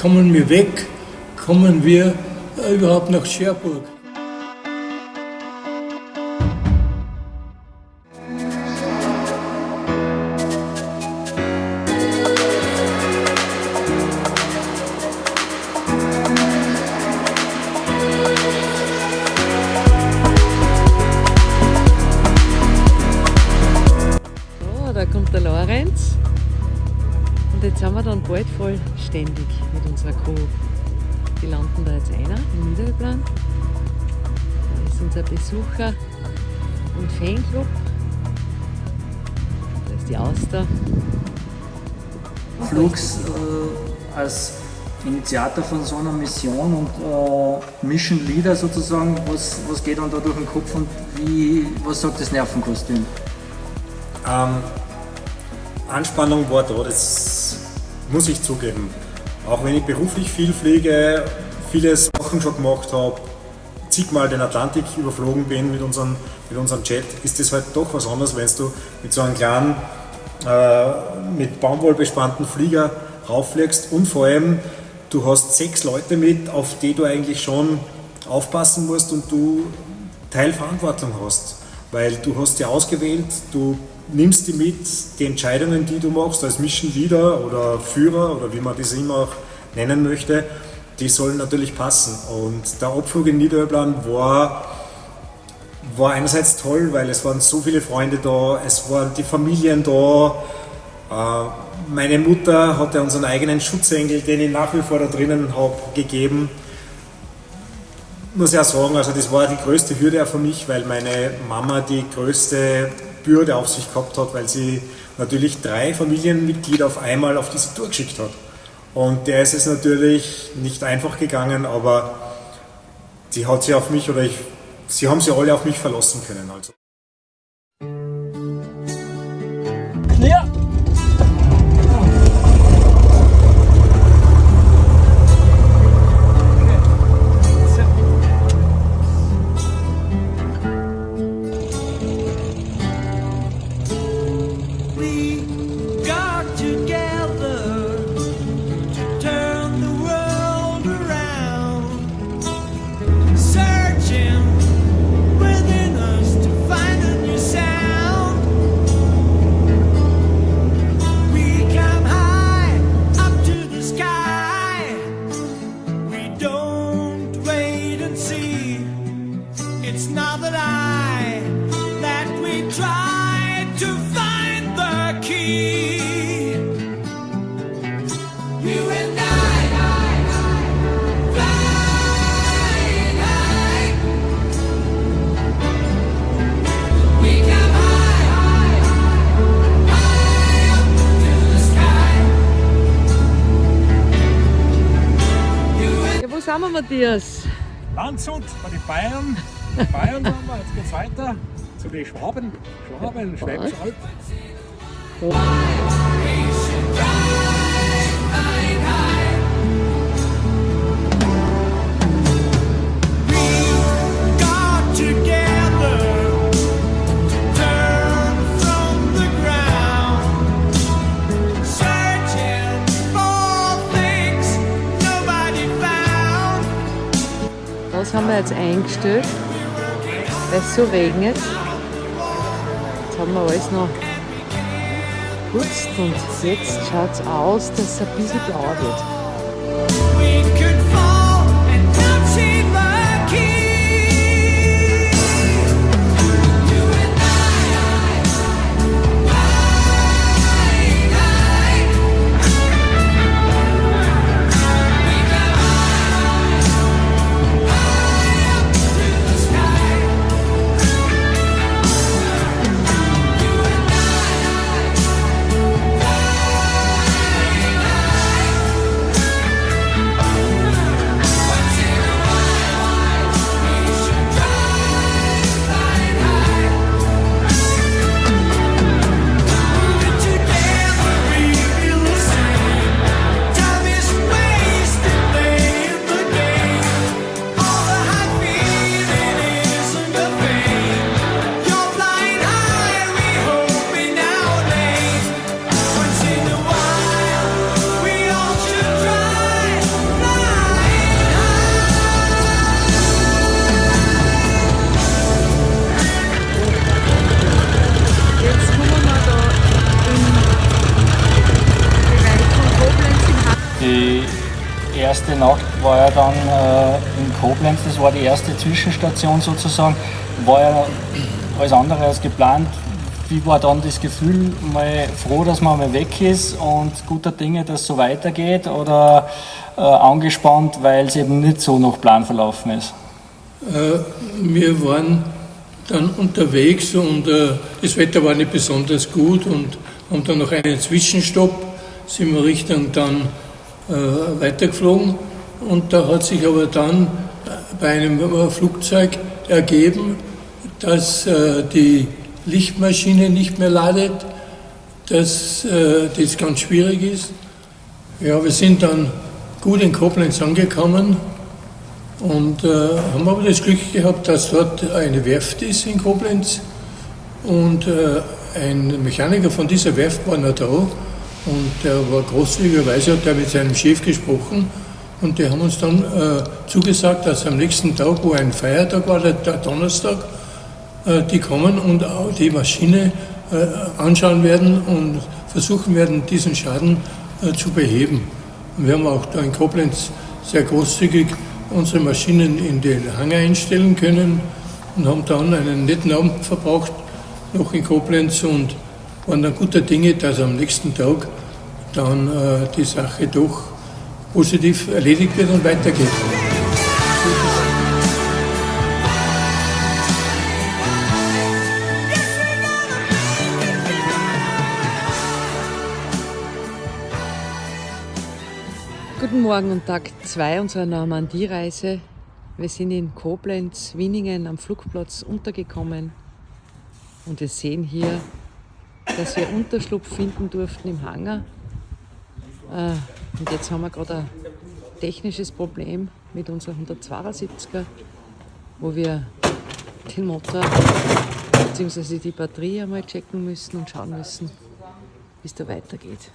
kommen wir weg, kommen wir überhaupt nach Cherbourg. Da kommt der Lorenz und jetzt sind wir dann bald vollständig mit unserer Crew. Die landen da jetzt einer im Niederösterreich. Da ist unser Besucher und Fanclub. Da ist die Auster. Flugs als Initiator von so einer Mission und Mission Leader sozusagen, was geht dann da durch den Kopf und was sagt das Nervenkostüm? Anspannung war da, das muss ich zugeben. Auch wenn ich beruflich viel fliege, viele Sachen schon gemacht habe, zigmal den Atlantik überflogen bin mit unserem Jet, ist das halt doch was anderes, wenn du mit so einem kleinen, mit Baumwoll bespannten Flieger rauffliegst und vor allem du hast 6 Leute mit, auf die du eigentlich schon aufpassen musst und du Teilverantwortung hast, weil du hast die ausgewählt, du nimmst die mit, die Entscheidungen, die du machst als Mission Leader oder Führer oder wie man das immer auch nennen möchte, die sollen natürlich passen. Und der Abflug in Niederöblan war einerseits toll, weil es waren so viele Freunde da, es waren die Familien da. Meine Mutter hatte unseren eigenen Schutzengel, den ich nach wie vor da drinnen habe, gegeben. Muss ich auch sagen, also das war die größte Hürde auch für mich, weil meine Mama die größte Bürde auf sich gehabt hat, weil sie natürlich 3 Familienmitglieder auf einmal auf diese Tour geschickt hat. Und der ist es natürlich nicht einfach gegangen, aber sie hat sich auf mich sie haben sich alle auf mich verlassen können. Also. Ja. Wo sind wir, Matthias? Landshut bei den Bayern. Bayern sind wir, jetzt geht's weiter zu den Schwaben, Schwäbisch Alb. Das haben wir jetzt eingestellt, weil es so regnet. Jetzt haben wir alles noch geputzt und jetzt schaut es aus, dass es ein bisschen blauer wird. Die erste Nacht war ja dann in Koblenz, das war die erste Zwischenstation sozusagen, war ja alles andere als geplant. Wie war dann das Gefühl, mal froh, dass man mal weg ist und guter Dinge, dass es so weitergeht, oder angespannt, weil es eben nicht so nach Plan verlaufen ist? Wir waren dann unterwegs und das Wetter war nicht besonders gut und haben dann noch einen Zwischenstopp, sind wir Richtung dann weitergeflogen, und da hat sich aber dann bei einem Flugzeug ergeben, dass die Lichtmaschine nicht mehr ladet, dass das ganz schwierig ist. Ja, wir sind dann gut in Koblenz angekommen und haben aber das Glück gehabt, dass dort eine Werft ist in Koblenz, und ein Mechaniker von dieser Werft war noch da. Und der war großzügigerweise, hat er mit seinem Chef gesprochen Und die haben uns dann zugesagt, dass am nächsten Tag, wo ein Feiertag war, der Donnerstag, die kommen und auch die Maschine anschauen werden und versuchen werden, diesen Schaden zu beheben. Und wir haben auch da in Koblenz sehr großzügig unsere Maschinen in den Hangar einstellen können und haben dann einen netten Abend verbracht, noch in Koblenz, und waren dann guter Dinge, dass am nächsten Tag dann die Sache doch positiv erledigt wird und weitergeht. Guten Morgen und Tag 2 unserer Normandie-Reise. Wir sind in Koblenz, Winningen am Flugplatz untergekommen und wir sehen hier, dass wir Unterschlupf finden durften im Hangar. Und jetzt haben wir gerade ein technisches Problem mit unserer 172er, wo wir den Motor bzw. die Batterie einmal checken müssen und schauen müssen, wie es da weitergeht.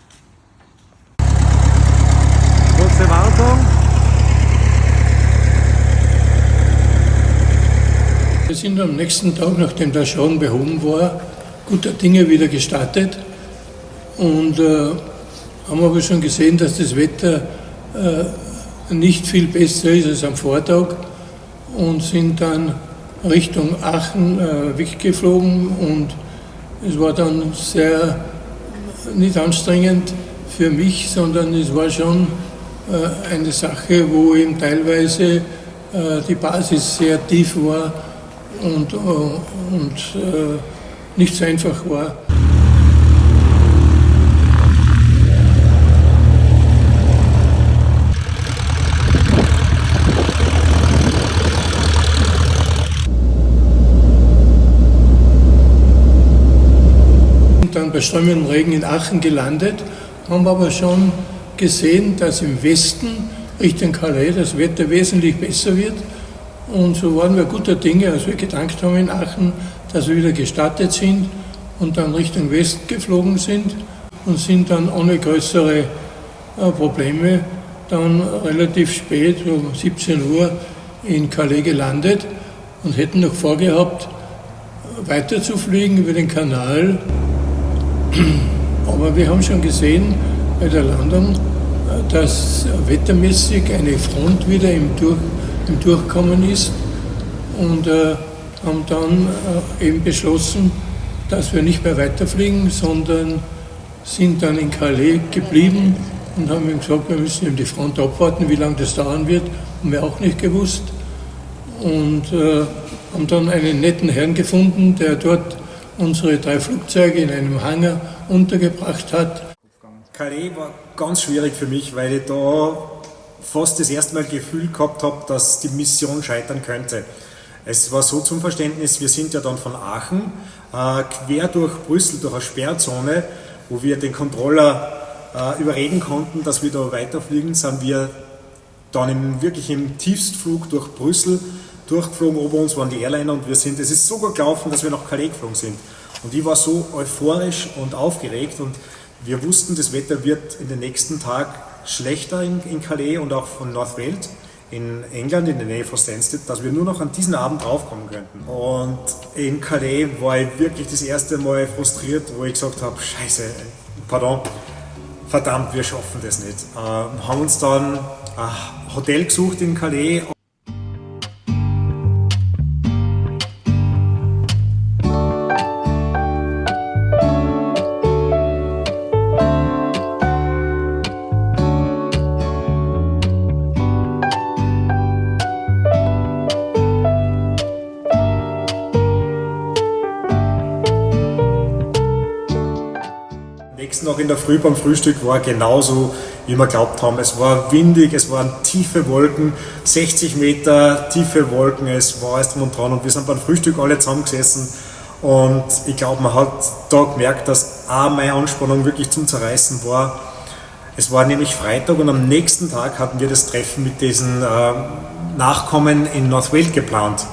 Kurze Wartung. Wir sind am nächsten Tag, nachdem der Schaden behoben war, guter Dinge wieder gestartet und haben aber schon gesehen, dass das Wetter nicht viel besser ist als am Vortag und sind dann Richtung Aachen weggeflogen, und es war dann sehr nicht anstrengend für mich, sondern es war schon eine Sache, wo eben teilweise die Basis sehr tief war und nicht so einfach war. Dann bei strömendem Regen in Aachen gelandet, haben aber schon gesehen, dass im Westen Richtung Calais das Wetter wesentlich besser wird. Und so waren wir guter Dinge, als wir gedankt haben in Aachen, dass wir wieder gestartet sind und dann Richtung Westen geflogen sind und sind dann ohne größere Probleme dann relativ spät, um 17 Uhr, in Calais gelandet und hätten noch vorgehabt, weiterzufliegen über den Kanal. Aber wir haben schon gesehen bei der Landung, dass wettermäßig eine Front wieder im Durchkommen ist, und haben dann eben beschlossen, dass wir nicht mehr weiterfliegen, sondern sind dann in Calais geblieben und haben ihm gesagt, wir müssen eben die Front abwarten, wie lange das dauern wird, haben wir auch nicht gewusst, und haben dann einen netten Herrn gefunden, der dort unsere 3 Flugzeuge in einem Hangar untergebracht hat. Calais war ganz schwierig für mich, weil ich da fast das erste Mal Gefühl gehabt habe, dass die Mission scheitern könnte. Es war so zum Verständnis, wir sind ja dann von Aachen quer durch Brüssel, durch eine Sperrzone, wo wir den Controller überreden konnten, dass wir da weiterfliegen, sind wir dann wirklich im Tiefstflug durch Brüssel durchgeflogen. Ober uns waren die Airliner und es ist so gut gelaufen, dass wir nach Calais geflogen sind. Und ich war so euphorisch und aufgeregt, und wir wussten, das Wetter wird in den nächsten Tag schlechter in Calais und auch von North Wales in England, in der Nähe von Stansted, dass wir nur noch an diesen Abend draufkommen könnten. Und in Calais war ich wirklich das erste Mal frustriert, wo ich gesagt habe, scheiße, verdammt, wir schaffen das nicht. Haben uns dann ein Hotel gesucht in Calais. Noch in der Früh beim Frühstück war genauso, wie wir geglaubt haben. Es war windig, es waren tiefe Wolken, 60 Meter tiefe Wolken, es war erst und dran, und wir sind beim Frühstück alle zusammengesessen, und ich glaube, man hat da gemerkt, dass auch meine Anspannung wirklich zum Zerreißen war. Es war nämlich Freitag, und am nächsten Tag hatten wir das Treffen mit diesen Nachkommen in North Wales geplant.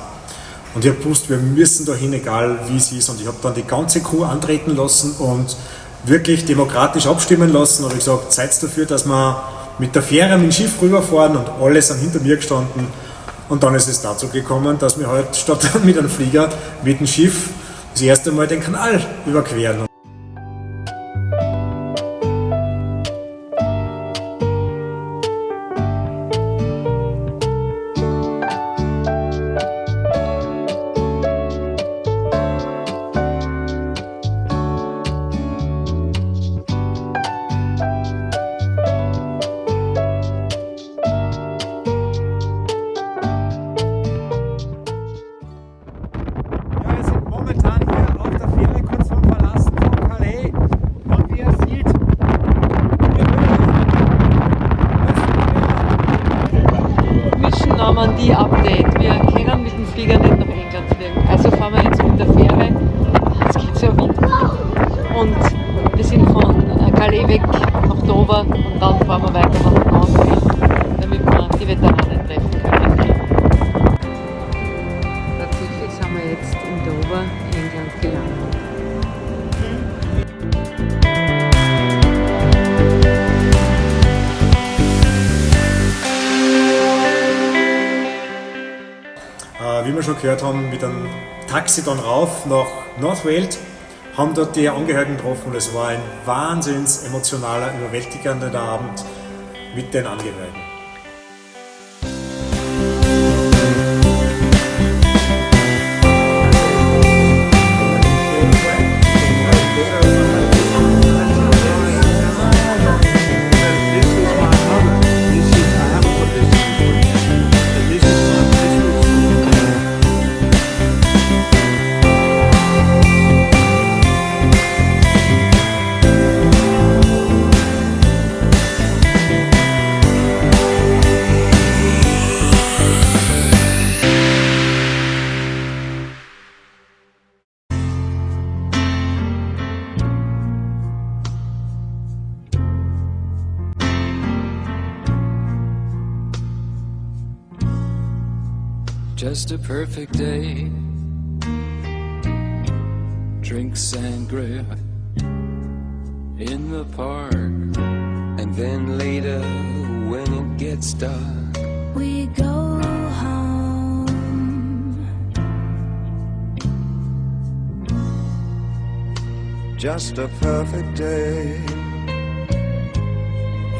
Und ich habe gewusst, wir müssen dahin, egal wie es ist, und ich habe dann die ganze Crew antreten lassen und wirklich demokratisch abstimmen lassen, und ich gesagt, seid dafür, dass wir mit der Fähre, mit dem Schiff rüberfahren und alle sind hinter mir gestanden. Und dann ist es dazu gekommen, dass wir halt statt mit einem Flieger, mit dem Schiff das erste Mal den Kanal überqueren. Normandie-Update. Wir können mit dem Flieger nicht nach England fliegen. Also fahren wir jetzt mit der Fähre. Jetzt geht es ja Wind. Und wir sind von Calais weg nach Dover und dann fahren wir weiter nach Northfield, damit wir die Veteranen treffen können. Tatsächlich sind wir jetzt in Dover, England gelandet. Wie wir schon gehört haben, mit einem Taxi dann rauf nach Northfield, haben dort die Angehörigen getroffen und es war ein wahnsinns emotionaler, überwältigender Abend mit den Angehörigen. Just a perfect day. Drink sangria in the park. And then later when it gets dark, we go home. Just a perfect day.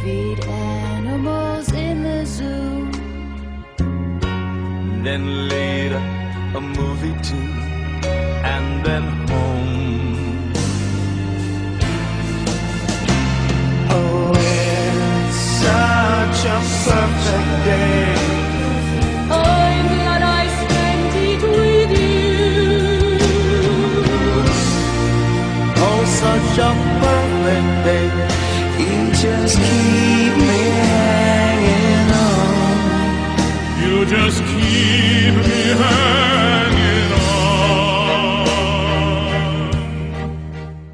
Feed animals in the zoo. Then later a movie too, and then home. Oh, it's such a perfect day. I'm glad I spent it with you. Oh, such a perfect day. You just keep me hanging on. You just keep me hanging on.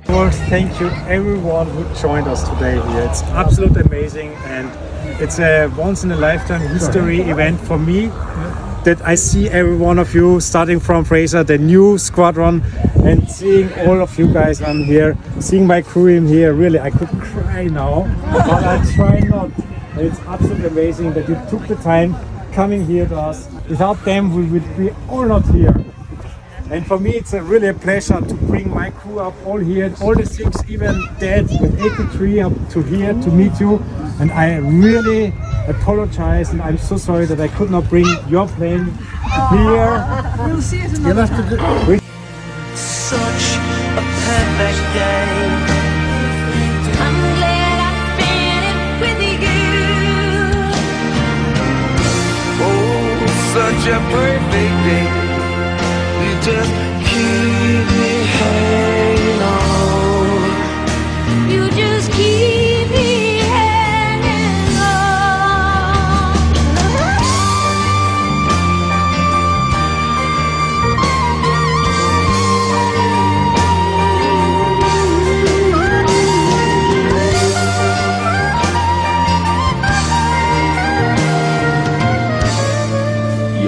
Well, thank you everyone who joined us today here. It's absolutely amazing and it's a once in a lifetime history event for me that I see every one of you starting from Fraser, the new squadron, and seeing all of you guys on here, seeing my crew in here. Really, I could cry now, but I try not. It's absolutely amazing that you took the time coming here to us. Without them, we would be all not here. And for me, it's really a pleasure to bring my crew up all here, all the 6 even dead with 83 up to here to meet you. And I really apologize, and I'm so sorry that I could not bring your plane here. We'll see it another time. Such a perfect day. I'm glad I spent it with you. Oh, such a perfect day. You just keep me hanging on. You just keep me hanging on.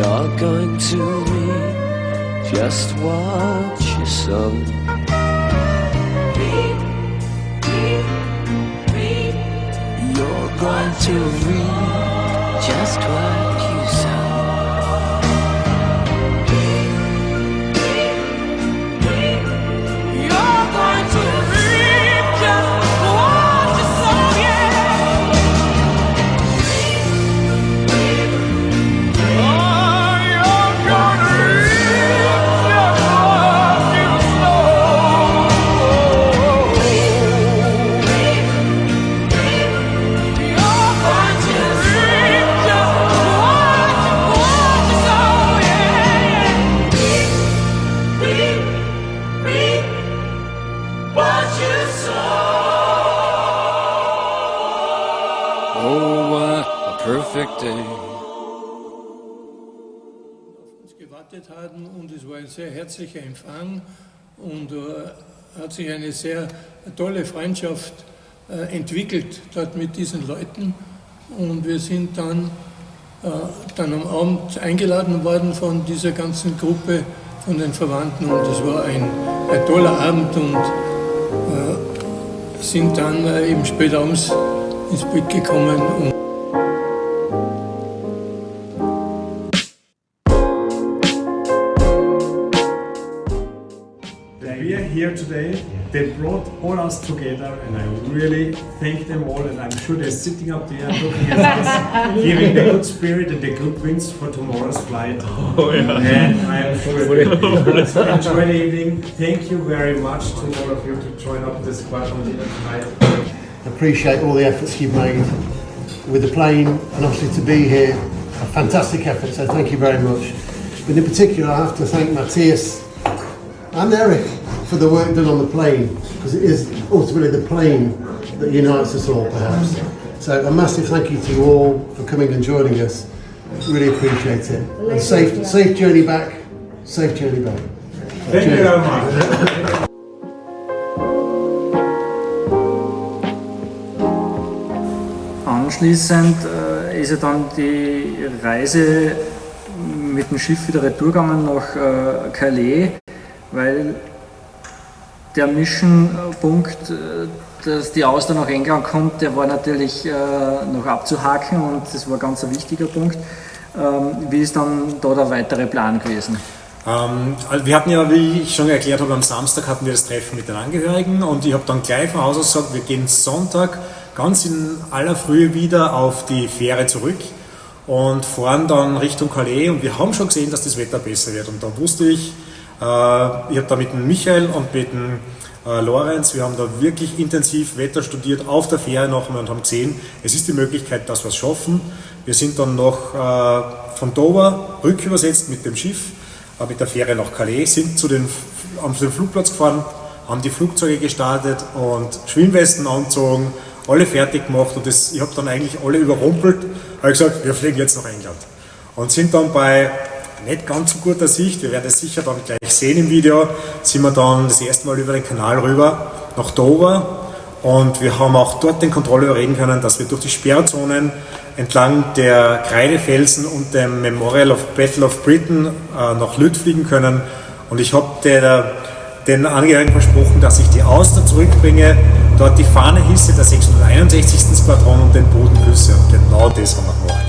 you're going to reap just what you sow. Reap, reap, reap. You're going to read just what you sow. You're going to reap just what you sow, yeah. Oh, you're gonna reap just what you sow. You're going to reap just what you sow, yeah. Reap what you sow. Oh, what a perfect day. Uns gewartet haben und es war ein sehr herzlicher Empfang und hat sich eine sehr tolle Freundschaft entwickelt dort mit diesen Leuten und wir sind dann am Abend eingeladen worden von dieser ganzen Gruppe, von den Verwandten und es war ein toller Abend und sind dann eben spät abends ins Bett gekommen. Und We are here today. They brought all us together, and I really thank them all. And I'm sure they're sitting up there looking at us, giving the good spirit and the good winds for tomorrow's flight. Oh, yeah. And I am sure let's enjoy the evening. Thank you very much to all of you to join up this squadron dinner tonight. Appreciate all the efforts you've made with the plane and obviously to be here. A fantastic effort, so thank you very much. But in particular, I have to thank Matthias and Eric for the work done on the plane, because it is ultimately the plane that unites us all, perhaps. So a massive thank you to you all for coming and joining us. Really appreciate it. And safe journey back. Safe journey back. Thank you very much. Anschließend ist ja dann die Reise mit dem Schiff wieder retourgegangen nach Calais, weil der Mission-Punkt, dass die Auster nach England kommt, der war natürlich noch abzuhaken und das war ganz ein wichtiger Punkt. Wie ist dann da der weitere Plan gewesen? Also wir hatten ja, wie ich schon erklärt habe, am Samstag hatten wir das Treffen mit den Angehörigen und ich habe dann gleich von Haus aus gesagt, wir gehen Sonntag ganz in aller Frühe wieder auf die Fähre zurück und fahren dann Richtung Calais und wir haben schon gesehen, dass das Wetter besser wird und da wusste ich habe da mit dem Michael und mit dem Lorenz, wir haben da wirklich intensiv Wetter studiert auf der Fähre nochmal und haben gesehen, es ist die Möglichkeit, dass wir es schaffen. Wir sind dann noch von Dover rückübersetzt mit dem Schiff, mit der Fähre nach Calais, sind zu den Flugplatz gefahren, haben die Flugzeuge gestartet und Schwimmwesten angezogen, alle fertig gemacht und ich habe dann eigentlich alle überrumpelt, habe gesagt, wir fliegen jetzt nach England und sind dann bei nicht ganz so guter Sicht, wir werden es sicher dann gleich sehen im Video, sind wir dann das erste Mal über den Kanal rüber nach Dover und wir haben auch dort den Kontrolleur reden können, dass wir durch die Sperrzonen entlang der Kreidefelsen und dem Memorial of Battle of Britain nach Lütt fliegen können und ich habe den Angehörigen versprochen, dass ich die Auster zurückbringe, dort die Fahne hisse der 661. Squadron und den Boden küsse und genau das haben wir gemacht.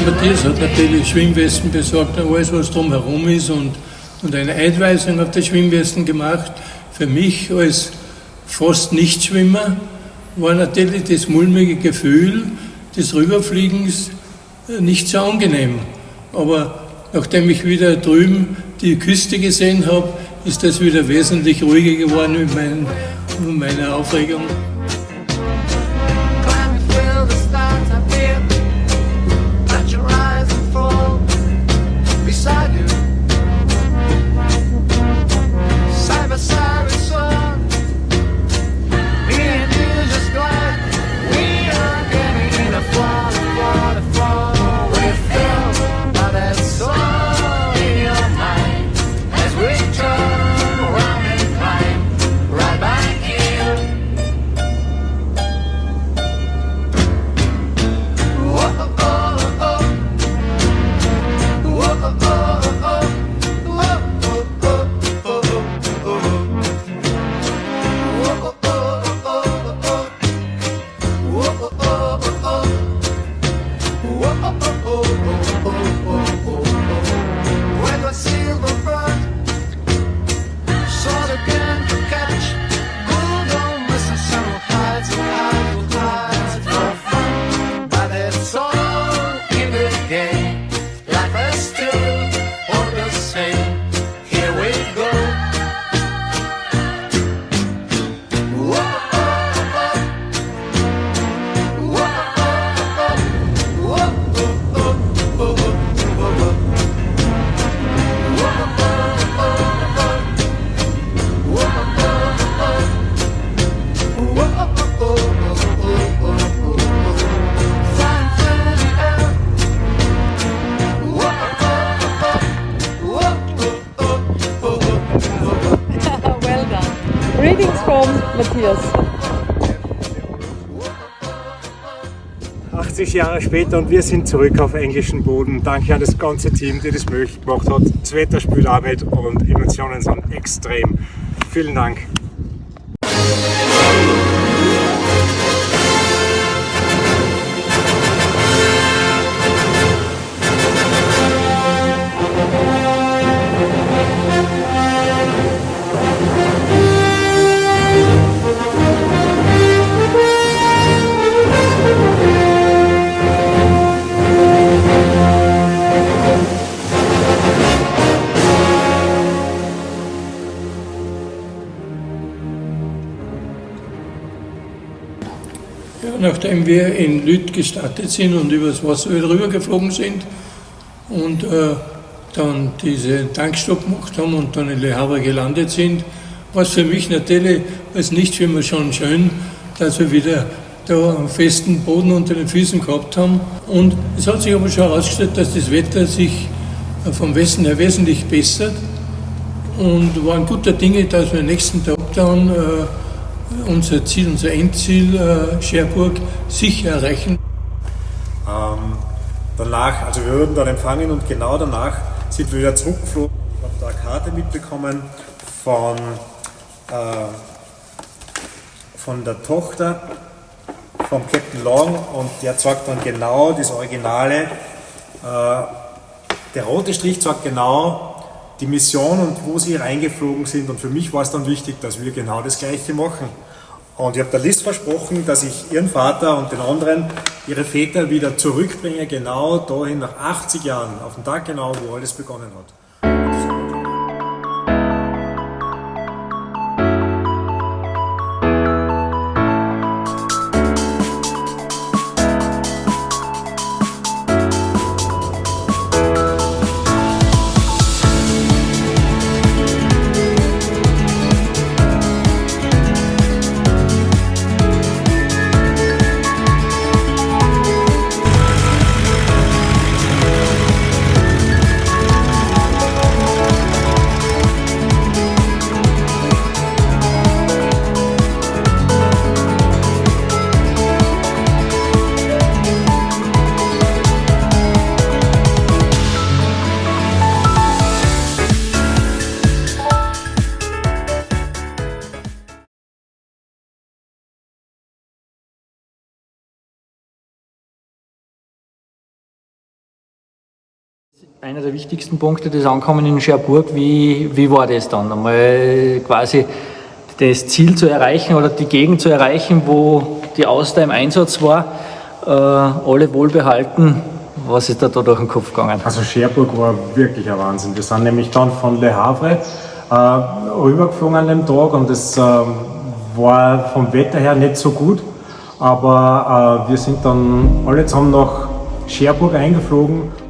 Matthias hat natürlich Schwimmwesten besorgt, alles was drumherum ist und eine Einweisung auf die Schwimmwesten gemacht. Für mich als fast Nichtschwimmer war natürlich das mulmige Gefühl des Rüberfliegens nicht so angenehm. Aber nachdem ich wieder drüben die Küste gesehen habe, ist das wieder wesentlich ruhiger geworden mit meiner Aufregung. Matthias. 80 Jahre später und wir sind zurück auf englischen Boden. Danke an das ganze Team, das das möglich gemacht hat. Das Wetter spielt auch mit und Emotionen sind extrem. Vielen Dank. Nachdem wir in Lütt gestartet sind und übers Wasser wieder rübergeflogen sind und dann diese Tankstopp gemacht haben und dann in Le Havre gelandet sind, war es für mich natürlich als Nichtschwimmer schon schön, dass wir wieder da einen festen Boden unter den Füßen gehabt haben. Und es hat sich aber schon herausgestellt, dass das Wetter sich vom Westen her wesentlich bessert und waren guter Dinge, dass wir am nächsten Tag dann unser Ziel, unser Endziel Cherbourg sicher erreichen. Danach, also wir wurden dann empfangen und genau danach sind wir wieder zurückgeflogen. Ich habe da eine Karte mitbekommen von der Tochter vom Captain Long und der zeigt dann genau das Originale. Der rote Strich zeigt genau die Mission und wo sie reingeflogen sind und für mich war es dann wichtig, dass wir genau das Gleiche machen. Und ich habe der Liz versprochen, dass ich ihren Vater und den anderen, ihre Väter wieder zurückbringe, genau dahin nach 80 Jahren, auf den Tag genau, wo alles begonnen hat. Einer der wichtigsten Punkte, das Ankommen in Cherbourg, wie war das dann? Einmal quasi das Ziel zu erreichen oder die Gegend zu erreichen, wo die Auster im Einsatz war, alle wohlbehalten. Was ist da durch den Kopf gegangen? Also Cherbourg war wirklich ein Wahnsinn. Wir sind nämlich dann von Le Havre rübergeflogen an dem Tag und es war vom Wetter her nicht so gut, aber wir sind dann alle zusammen nach Cherbourg eingeflogen.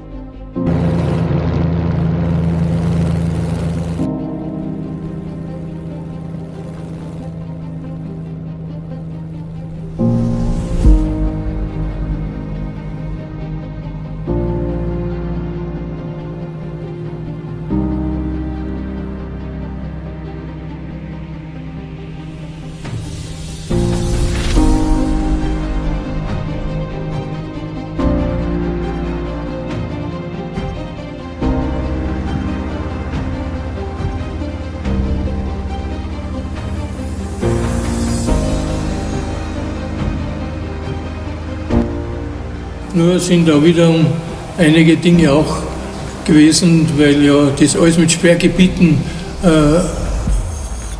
Nur sind da wiederum einige Dinge auch gewesen, weil ja das alles mit Sperrgebieten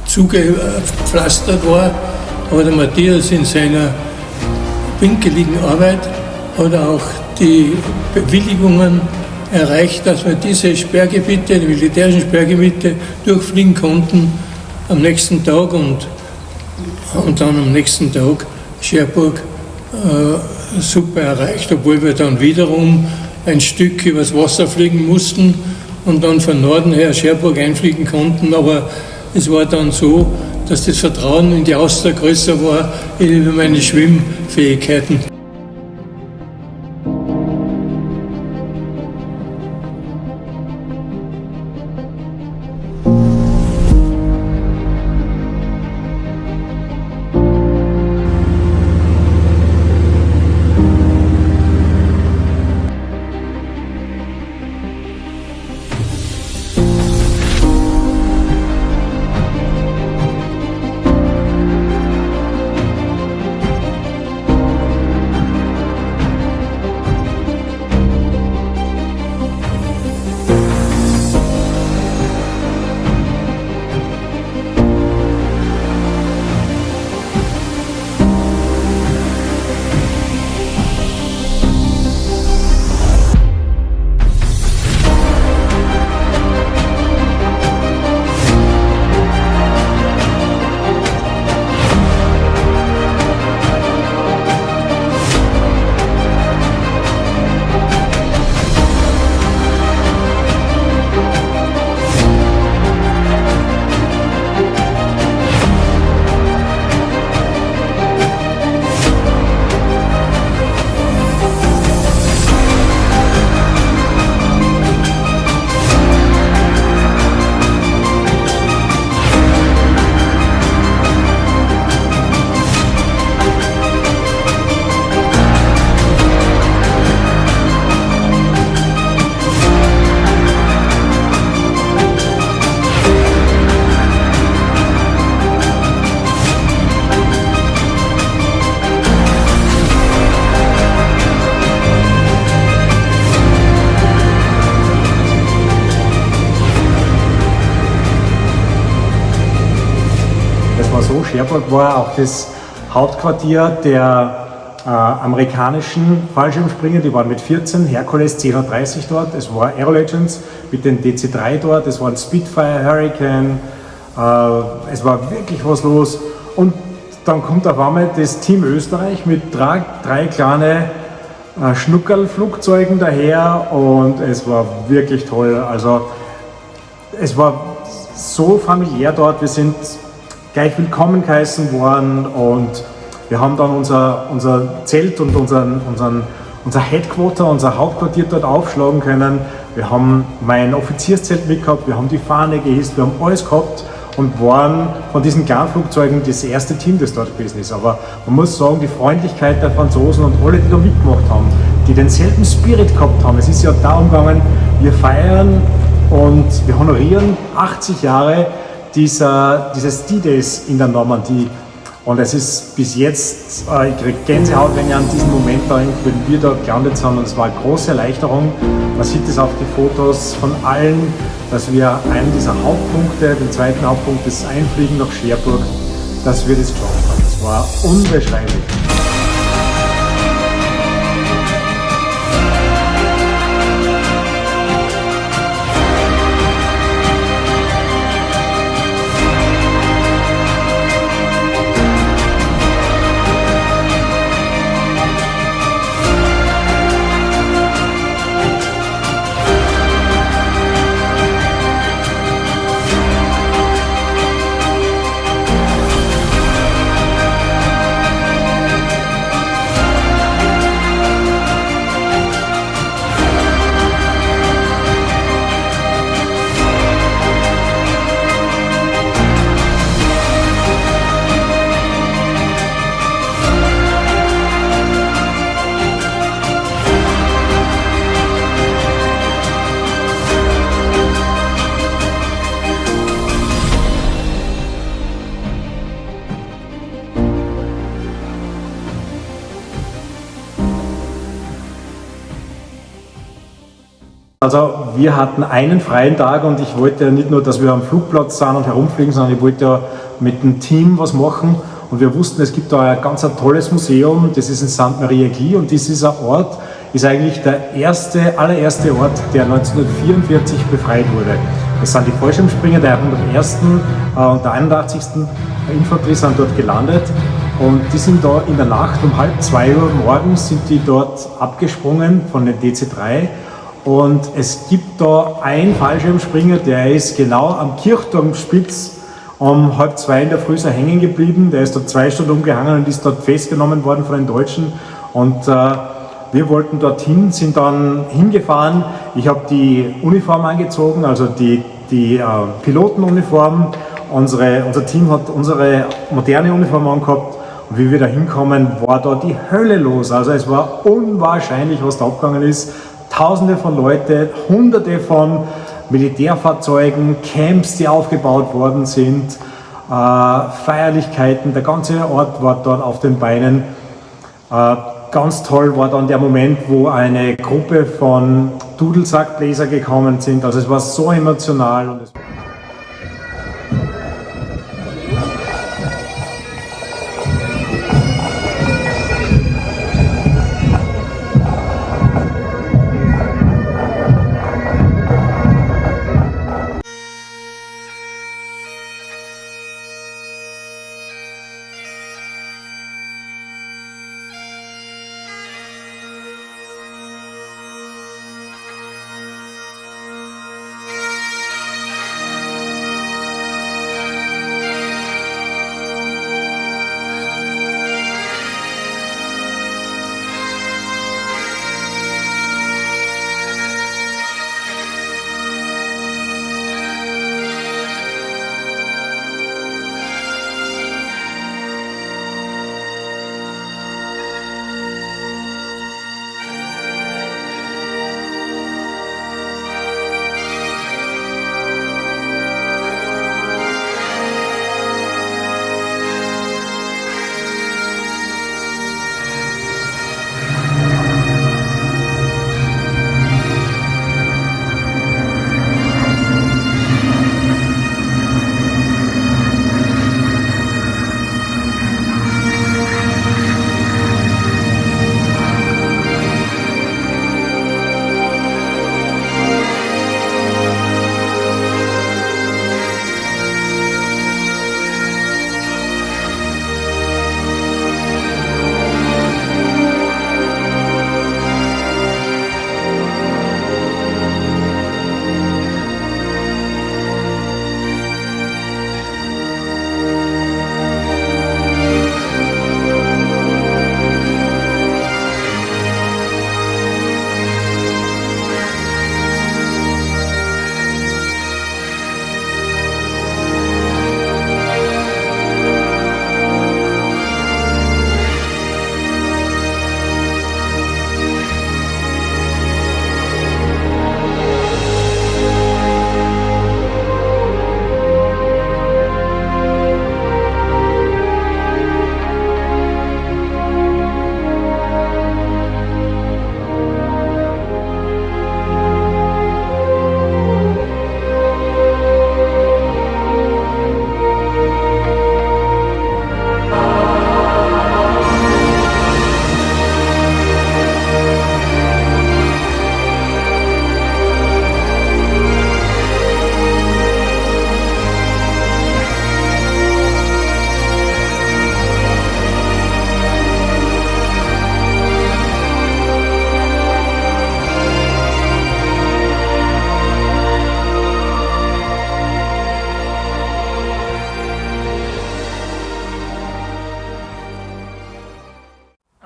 zugepflastert war. Aber der Matthias in seiner pinkeligen Arbeit hat auch die Bewilligungen erreicht, dass wir diese Sperrgebiete, die militärischen Sperrgebiete, durchfliegen konnten am nächsten Tag und dann am nächsten Tag Cherbourg super erreicht, obwohl wir dann wiederum ein Stück übers Wasser fliegen mussten und dann von Norden her Cherbourg einfliegen konnten. Aber es war dann so, dass das Vertrauen in die Auster größer war über meine Schwimmfähigkeiten. Cherbourg war auch das Hauptquartier der amerikanischen Fallschirmspringer, die waren mit 14, Hercules 1030 dort, es war Aero Legends mit den DC-3 dort, es war ein Spitfire Hurricane, es war wirklich was los und dann kommt auf einmal das Team Österreich mit drei kleine Schnuckerlflugzeugen daher und es war wirklich toll. Also es war so familiär dort, wir sind gleich willkommen geheißen worden und wir haben dann unser Zelt und unser Headquarter, unser Hauptquartier dort aufschlagen können. Wir haben mein Offizierszelt mitgehabt, wir haben die Fahne gehisst, wir haben alles gehabt und waren von diesen Kleinflugzeugen das erste Team, das dort gewesen ist. Aber man muss sagen, die Freundlichkeit der Franzosen und alle, die da mitgemacht haben, die denselben Spirit gehabt haben. Es ist ja darum gegangen, wir feiern und wir honorieren 80 Jahre dieses D-Days in der Normandie. Und es ist bis jetzt, ich kriege Gänsehaut, wenn ich an diesen Moment denke, wenn wir da gelandet sind. Und es war eine große Erleichterung. Man sieht es auf die Fotos von allen, dass wir einen dieser Hauptpunkte, den zweiten Hauptpunkt, das Einfliegen nach Cherbourg, dass wir das geschafft haben. Das war unbeschreiblich. Also wir hatten einen freien Tag und ich wollte ja nicht nur, dass wir am Flugplatz sind und herumfliegen, sondern ich wollte ja mit dem Team was machen und wir wussten, es gibt da ein ganz tolles Museum, das ist in Sainte-Marie-Aiguë und dieser Ort ist eigentlich der allererste Ort, der 1944 befreit wurde. Das sind die Fallschirmspringer der 101. und der 81. Infanterie sind dort gelandet und die sind da in der Nacht um 1:30 Uhr morgens sind die dort abgesprungen von den DC-3. Und es gibt da einen Fallschirmspringer, der ist genau am Kirchturmspitz um 1:30 in der Früh so hängen geblieben. Der ist dort 2 Stunden umgehangen und ist dort festgenommen worden von den Deutschen. Und wir wollten dorthin, sind dann hingefahren. Ich habe die Uniform angezogen, also die Pilotenuniform. Unser Team hat unsere moderne Uniform angehabt. Und wie wir da hinkommen, war da die Hölle los. Also es war unwahrscheinlich, was da abgegangen ist. Tausende von Leuten, Hunderte von Militärfahrzeugen, Camps, die aufgebaut worden sind, Feierlichkeiten, der ganze Ort war dort auf den Beinen. Ganz toll war dann der Moment, wo eine Gruppe von Dudelsackbläser gekommen sind. Also es war so emotional. Und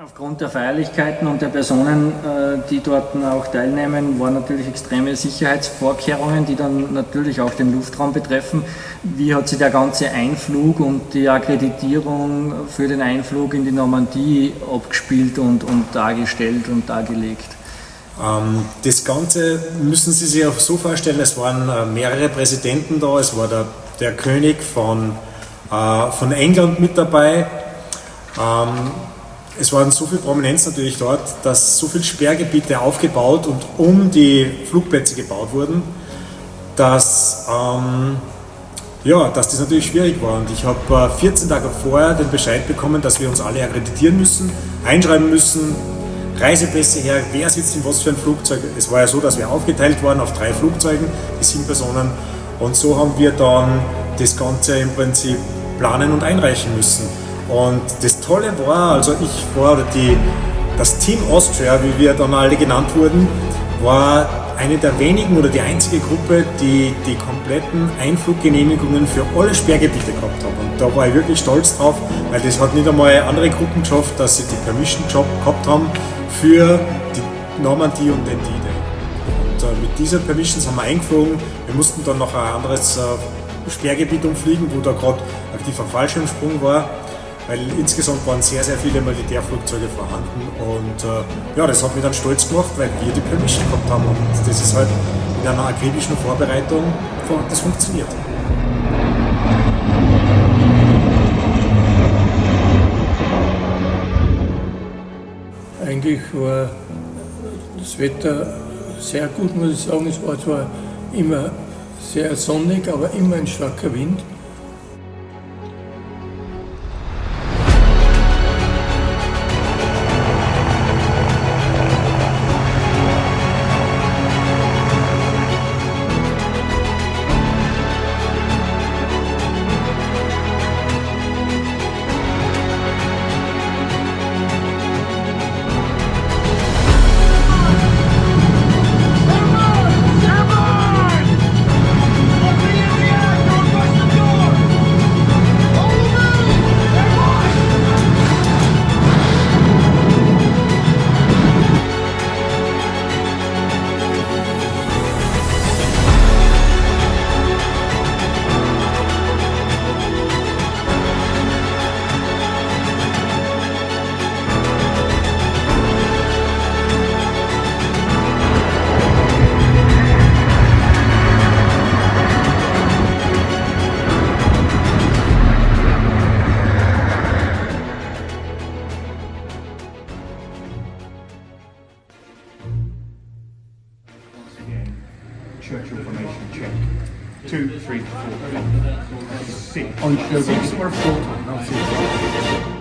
Aufgrund der Feierlichkeiten und der Personen, die dort auch teilnehmen, waren natürlich extreme Sicherheitsvorkehrungen, die dann natürlich auch den Luftraum betreffen. Wie hat sich der ganze Einflug und die Akkreditierung für den Einflug in die Normandie abgespielt und dargestellt und dargelegt? Das Ganze müssen Sie sich auch so vorstellen, es waren mehrere Präsidenten da, es war der König von England mit dabei. Es waren so viel Prominenz natürlich dort, dass so viele Sperrgebiete aufgebaut und um die Flugplätze gebaut wurden, dass das natürlich schwierig war. Und ich habe 14 Tage vorher den Bescheid bekommen, dass wir uns alle akkreditieren müssen, einschreiben müssen, Reisepässe her, wer sitzt in was für ein Flugzeug. Es war ja so, dass wir aufgeteilt waren auf 3 Flugzeugen, die 7 Personen. Und so haben wir dann das Ganze im Prinzip planen und einreichen müssen. Und das Tolle war, also das Team Austria, wie wir dann alle genannt wurden, war eine der wenigen oder die einzige Gruppe, die die kompletten Einfluggenehmigungen für alle Sperrgebiete gehabt haben. Und da war ich wirklich stolz drauf, weil das hat nicht einmal andere Gruppen geschafft, dass sie die Permission-Job gehabt haben für die Normandie und den D-Day. Und mit dieser Permission haben wir eingeflogen. Wir mussten dann noch ein anderes Sperrgebiet umfliegen, wo da gerade aktiver Fallschirmsprung war. Weil insgesamt waren sehr, sehr viele Militärflugzeuge vorhanden und das hat mich dann stolz gemacht, weil wir die Permission gehabt haben und das ist halt mit einer akribischen Vorbereitung, das funktioniert. Eigentlich war das Wetter sehr gut, muss ich sagen. Es war zwar immer sehr sonnig, aber immer ein starker Wind. Churchill formation check. 2, 3, 4, 5, 6. On show 6 or 4? No, 6.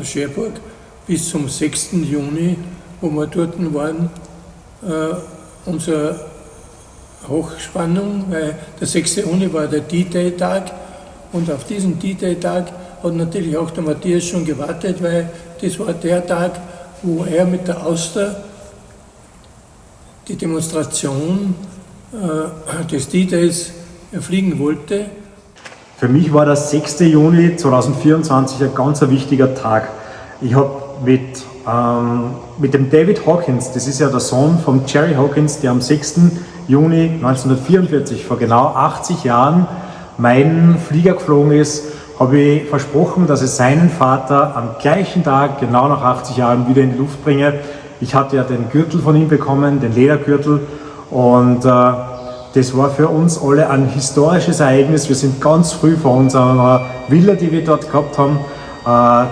Cherbourg bis zum 6. Juni, wo wir dort waren, unsere Hochspannung, weil der 6. Juni war der D-Day-Tag und auf diesen D-Day-Tag hat natürlich auch der Matthias schon gewartet, weil das war der Tag, wo er mit der Auster die Demonstration des D-Days fliegen wollte. Für mich war der 6. Juni 2024 ein ganz wichtiger Tag. Ich habe mit dem David Hawkins, das ist ja der Sohn von Jerry Hawkins, der am 6. Juni 1944, vor genau 80 Jahren, meinen Flieger geflogen ist, habe ich versprochen, dass ich seinen Vater am gleichen Tag, genau nach 80 Jahren, wieder in die Luft bringe. Ich hatte ja den Gürtel von ihm bekommen, den Ledergürtel, und das war für uns alle ein historisches Ereignis. Wir sind ganz früh von unserer Villa, die wir dort gehabt haben,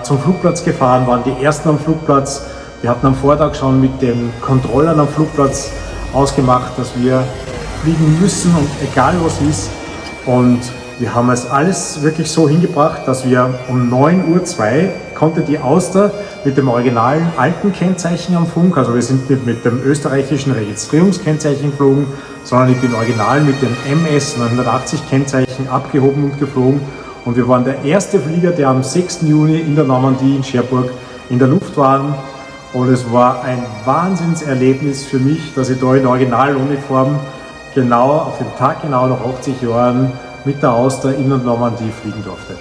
zum Flugplatz gefahren, waren die Ersten am Flugplatz. Wir hatten am Vortag schon mit den Kontrollern am Flugplatz ausgemacht, dass wir fliegen müssen und egal was ist. Und wir haben es alles wirklich so hingebracht, dass wir um 9:02 Uhr konnte die Auster mit dem originalen alten Kennzeichen am Funk, also wir sind nicht mit dem österreichischen Registrierungskennzeichen geflogen, sondern ich bin original mit dem MS 980 Kennzeichen abgehoben und geflogen. Und wir waren der erste Flieger, der am 6. Juni in der Normandie in Cherbourg in der Luft war. Und es war ein Wahnsinnserlebnis für mich, dass ich da in Originaluniform genau auf den Tag genau nach 80 Jahren mit der Auster in der Normandie fliegen durfte.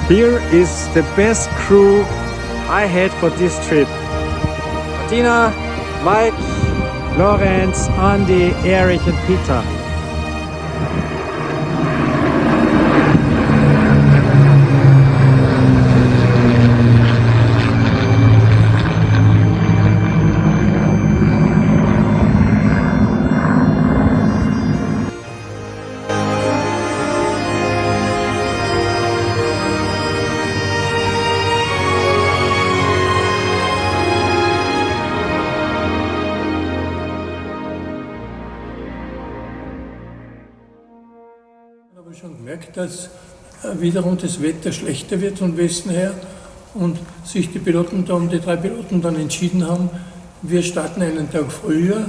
Here is the best crew I had for this trip. Martina, Mike, Lorenz, Andy, Erich and Peter. Dass wiederum das Wetter schlechter wird von Westen her und sich die 3 Piloten dann entschieden haben, wir starten einen Tag früher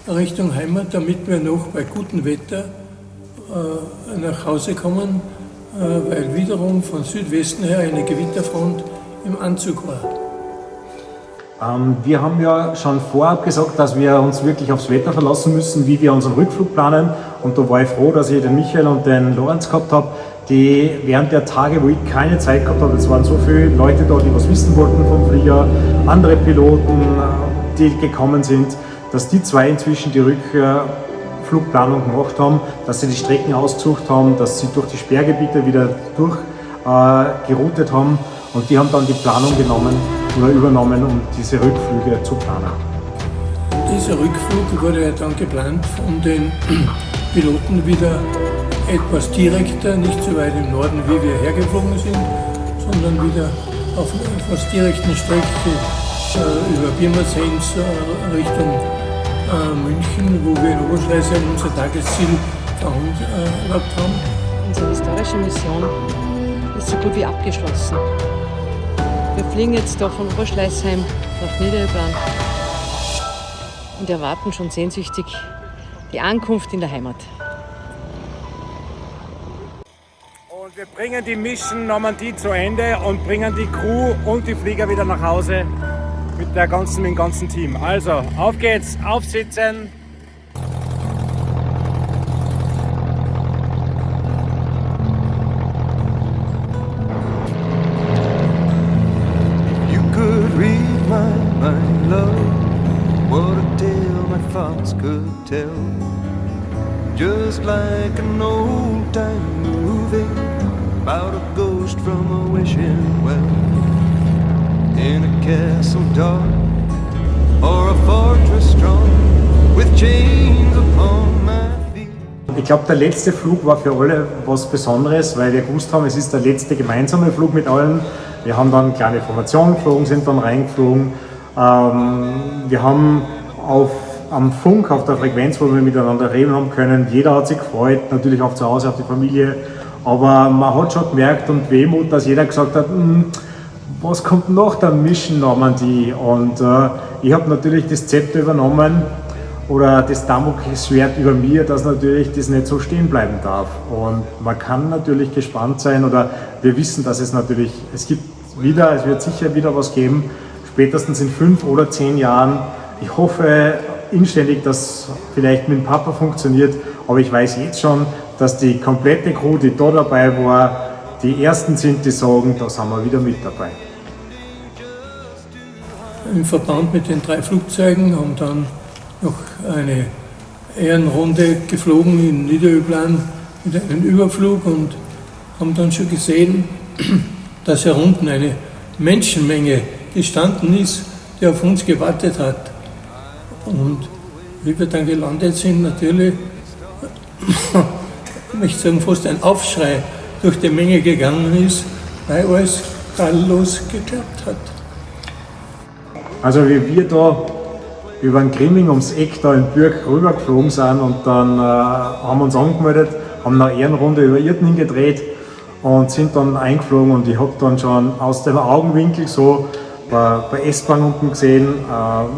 Richtung Heimat, damit wir noch bei gutem Wetter nach Hause kommen, weil wiederum von Südwesten her eine Gewitterfront im Anzug war. Wir haben ja schon vorab gesagt, dass wir uns wirklich aufs Wetter verlassen müssen, wie wir unseren Rückflug planen. Und da war ich froh, dass ich den Michael und den Lorenz gehabt habe, die während der Tage, wo ich keine Zeit gehabt habe, es waren so viele Leute da, die was wissen wollten vom Flieger, andere Piloten, die gekommen sind, dass die zwei inzwischen die Rückflugplanung gemacht haben, dass sie die Strecken ausgesucht haben, dass sie durch die Sperrgebiete wieder durchgeroutet haben, und die haben dann die Planung übernommen, um diese Rückflüge zu planen. Dieser Rückflug wurde ja dann geplant von den Piloten wieder etwas direkter, nicht so weit im Norden, wie wir hergeflogen sind, sondern wieder auf einer fast direkten Strecke über Pirmasens Richtung München, wo wir in Oberschleißheim unser Tagesziel veranlagt haben. Unsere historische Mission ist so gut wie abgeschlossen. Wir fliegen jetzt da von Oberschleißheim nach Niederöbland und erwarten schon sehnsüchtig die Ankunft in der Heimat. Und wir bringen die Mission Normandie zu Ende und bringen die Crew und die Flieger wieder nach Hause mit dem ganzen Team. Also, auf geht's, aufsitzen! My love, what a tale my thoughts could tell. Just like an old time movie about a ghost from a wishing well, in a castle dark or a fortress strong with chains upon my feet. Ich glaube, der letzte Flug war für alle was Besonderes, weil wir gewusst haben, es ist der letzte gemeinsame Flug mit allen. Wir haben dann kleine Formationen geflogen, sind dann reingeflogen. Wir haben am Funk, auf der Frequenz, wo wir miteinander reden haben können, jeder hat sich gefreut, natürlich auch zu Hause auf die Familie, aber man hat schon gemerkt und Wehmut, dass jeder gesagt hat, was kommt nach der Mission Normandie? Und ich habe natürlich das Zepter übernommen oder das Damoklesschwert über mir, dass natürlich das nicht so stehen bleiben darf. Und man kann natürlich gespannt sein, oder wir wissen, dass es wird sicher wieder was geben, spätestens in 5 oder 10 Jahren. Ich hoffe inständig, dass vielleicht mit dem Papa funktioniert, aber ich weiß jetzt schon, dass die komplette Crew, die da dabei war, die Ersten sind, die sagen, da sind wir wieder mit dabei. Im Verband mit den 3 Flugzeugen haben dann noch eine Ehrenrunde geflogen in Niederöbland mit einem Überflug und haben dann schon gesehen, dass hier unten eine Menschenmenge gestanden ist, die auf uns gewartet hat. Und wie wir dann gelandet sind, natürlich, ich möchte sagen, fast ein Aufschrei durch die Menge gegangen ist, weil alles tadellos geklappt hat. Also wie wir da über den Grimming ums Eck da in Bürg rübergeflogen sind und dann haben wir uns angemeldet, haben eine Ehrenrunde über Irten gedreht und sind dann eingeflogen, und ich habe dann schon aus dem Augenwinkel so bei S-Bahn unten gesehen,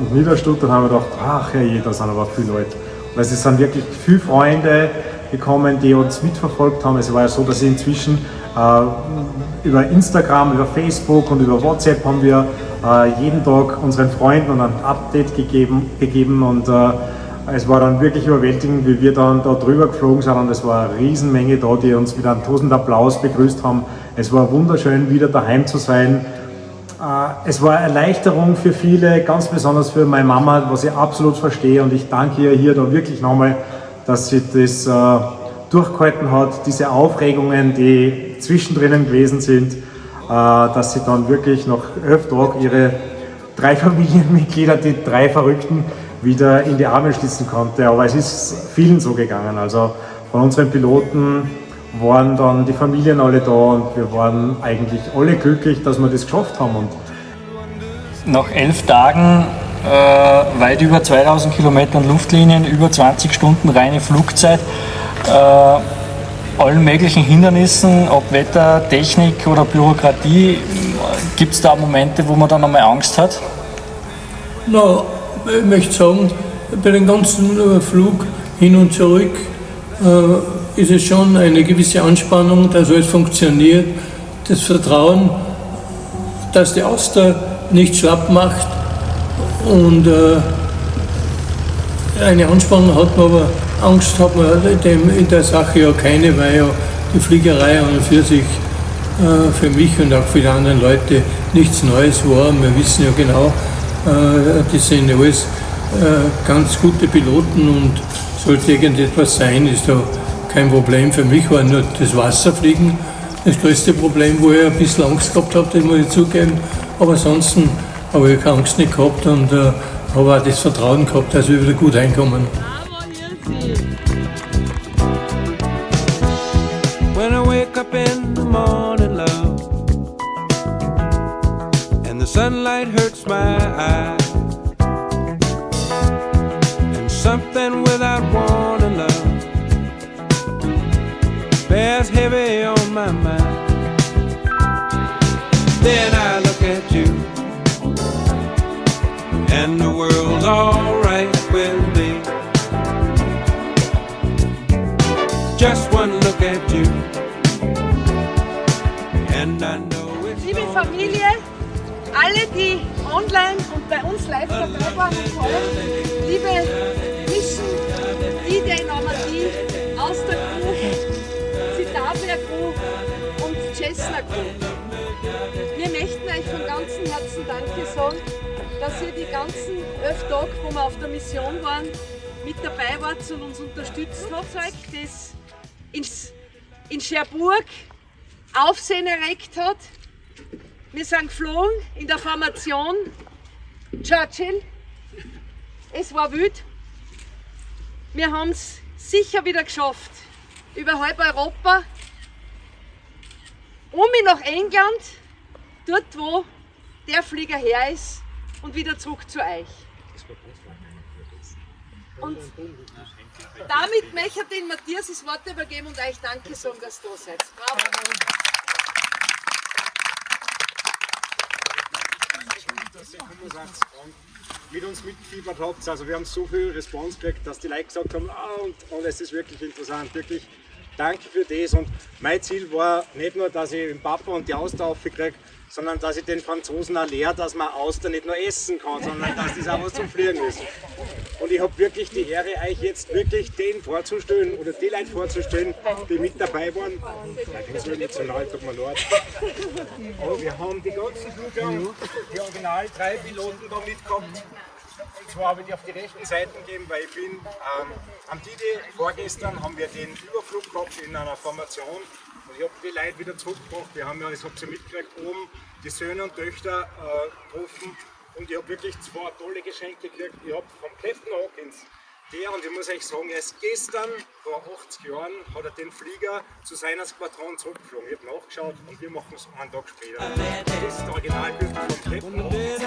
in Niederstuttgart, haben wir gedacht, ach herrje, da sind aber viele Leute. Weil es sind wirklich viele Freunde gekommen, die uns mitverfolgt haben. Es war ja so, dass inzwischen über Instagram, über Facebook und über WhatsApp haben wir jeden Tag unseren Freunden ein Update gegeben und es war dann wirklich überwältigend, wie wir dann da drüber geflogen sind, und es war eine Riesenmenge da, die uns mit einem tosenden Applaus begrüßt haben. Es war wunderschön, wieder daheim zu sein. Es war eine Erleichterung für viele, ganz besonders für meine Mama, was ich absolut verstehe, und ich danke ihr hier da wirklich nochmal, dass sie das durchgehalten hat, diese Aufregungen, die zwischendrin gewesen sind, dass sie dann wirklich nach 11 Tagen ihre 3 Familienmitglieder, die 3 Verrückten, wieder in die Arme schließen konnte. Aber es ist vielen so gegangen. Also von unseren Piloten waren dann die Familien alle da, und wir waren eigentlich alle glücklich, dass wir das geschafft haben. Und nach 11 Tagen, weit über 2000 Kilometern Luftlinien, über 20 Stunden reine Flugzeit, allen möglichen Hindernissen, ob Wetter, Technik oder Bürokratie, gibt es da Momente, wo man dann einmal Angst hat? Ich möchte sagen, bei dem ganzen Flug hin und zurück ist es schon eine gewisse Anspannung, dass alles funktioniert. Das Vertrauen, dass die Auster nicht schlapp macht und eine Anspannung hat man, aber Angst hat man in der Sache ja keine, weil ja die Fliegerei an und für sich für mich und auch für die anderen Leute nichts Neues war. Wir wissen ja genau, das sind alles ganz gute Piloten und sollte irgendetwas sein, ist da kein Problem. Für mich war nur das Wasserfliegen das größte Problem, wo ich ein bisschen Angst gehabt habe, das muss ich zugeben. Aber ansonsten habe ich keine Angst nicht gehabt und habe auch das Vertrauen gehabt, dass wir wieder gut reinkommen. When I wake up in the morning, love, and the sunlight hurts my eyes, and something without warning, love, bears heavy on my mind. Then I look at you, and the world's alright with me. Just one look at you, and I know it's Liebe Familie, alle, die online und bei uns live dabei waren und heute, liebe Mission, D-Day Normandie, aus der Crew, Citavia Crew und Cessna Crew. Wir möchten euch von ganzem Herzen Danke sagen, dass ihr die ganzen 11 Tage, wo wir auf der Mission waren, mit dabei wart und uns unterstützt habt, das in Cherbourg Aufsehen erregt hat. Wir sind geflogen in der Formation Churchill. Es war wild. Wir haben es sicher wieder geschafft, über halb Europa, nach England, dort wo der Flieger her ist und wieder zurück zu euch. Und damit möchte ich den Matthias das Wort übergeben und euch Danke sagen, dass ihr da seid. Bravo! Dass ihr mit uns mitgefiebert habt. Also wir haben so viel Response gekriegt, dass die Leute gesagt haben, und es ist wirklich interessant, wirklich danke für das. Und mein Ziel war nicht nur, dass ich den Papa und die Auster aufkriege, sondern dass ich den Franzosen auch lehre, dass man Auster nicht nur essen kann, sondern dass das auch was zum Fliegen ist. Und ich habe wirklich die Ehre, euch jetzt wirklich den vorzustellen oder die Leute vorzustellen, die mit dabei waren. Ich bin so emotional, tut mir leid. Aber wir haben die ganzen Fluggang, die original 3 Piloten da mitgehabt. Und zwar habe ich die auf die rechten Seiten gegeben, weil ich bin am D-Day vorgestern haben wir den Überflug gehabt in einer Formation. Und ich habe die Leute wieder zurückgebracht. Wir haben ja, das habt ihr mitgekriegt, oben die Söhne und Töchter getroffen. Und ich habe wirklich 2 tolle Geschenke gekriegt. Ich habe vom Captain Hawkins, und ich muss euch sagen, erst gestern, vor 80 Jahren, hat er den Flieger zu seiner Squadron zurückgeflogen. Ich habe nachgeschaut und wir machen es einen Tag später. Das ist das Originalbild vom Captain Hawkins.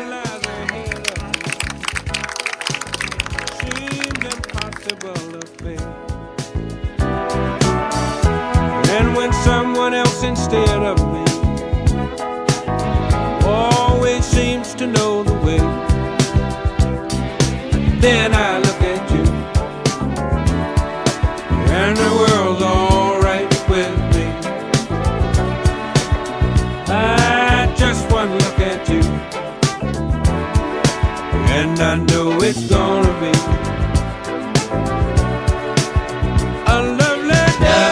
And when someone else instead of me always seems to know the way, then I look at you and the world's alright with me. I just one look at you and I know it's gonna be a lovely day.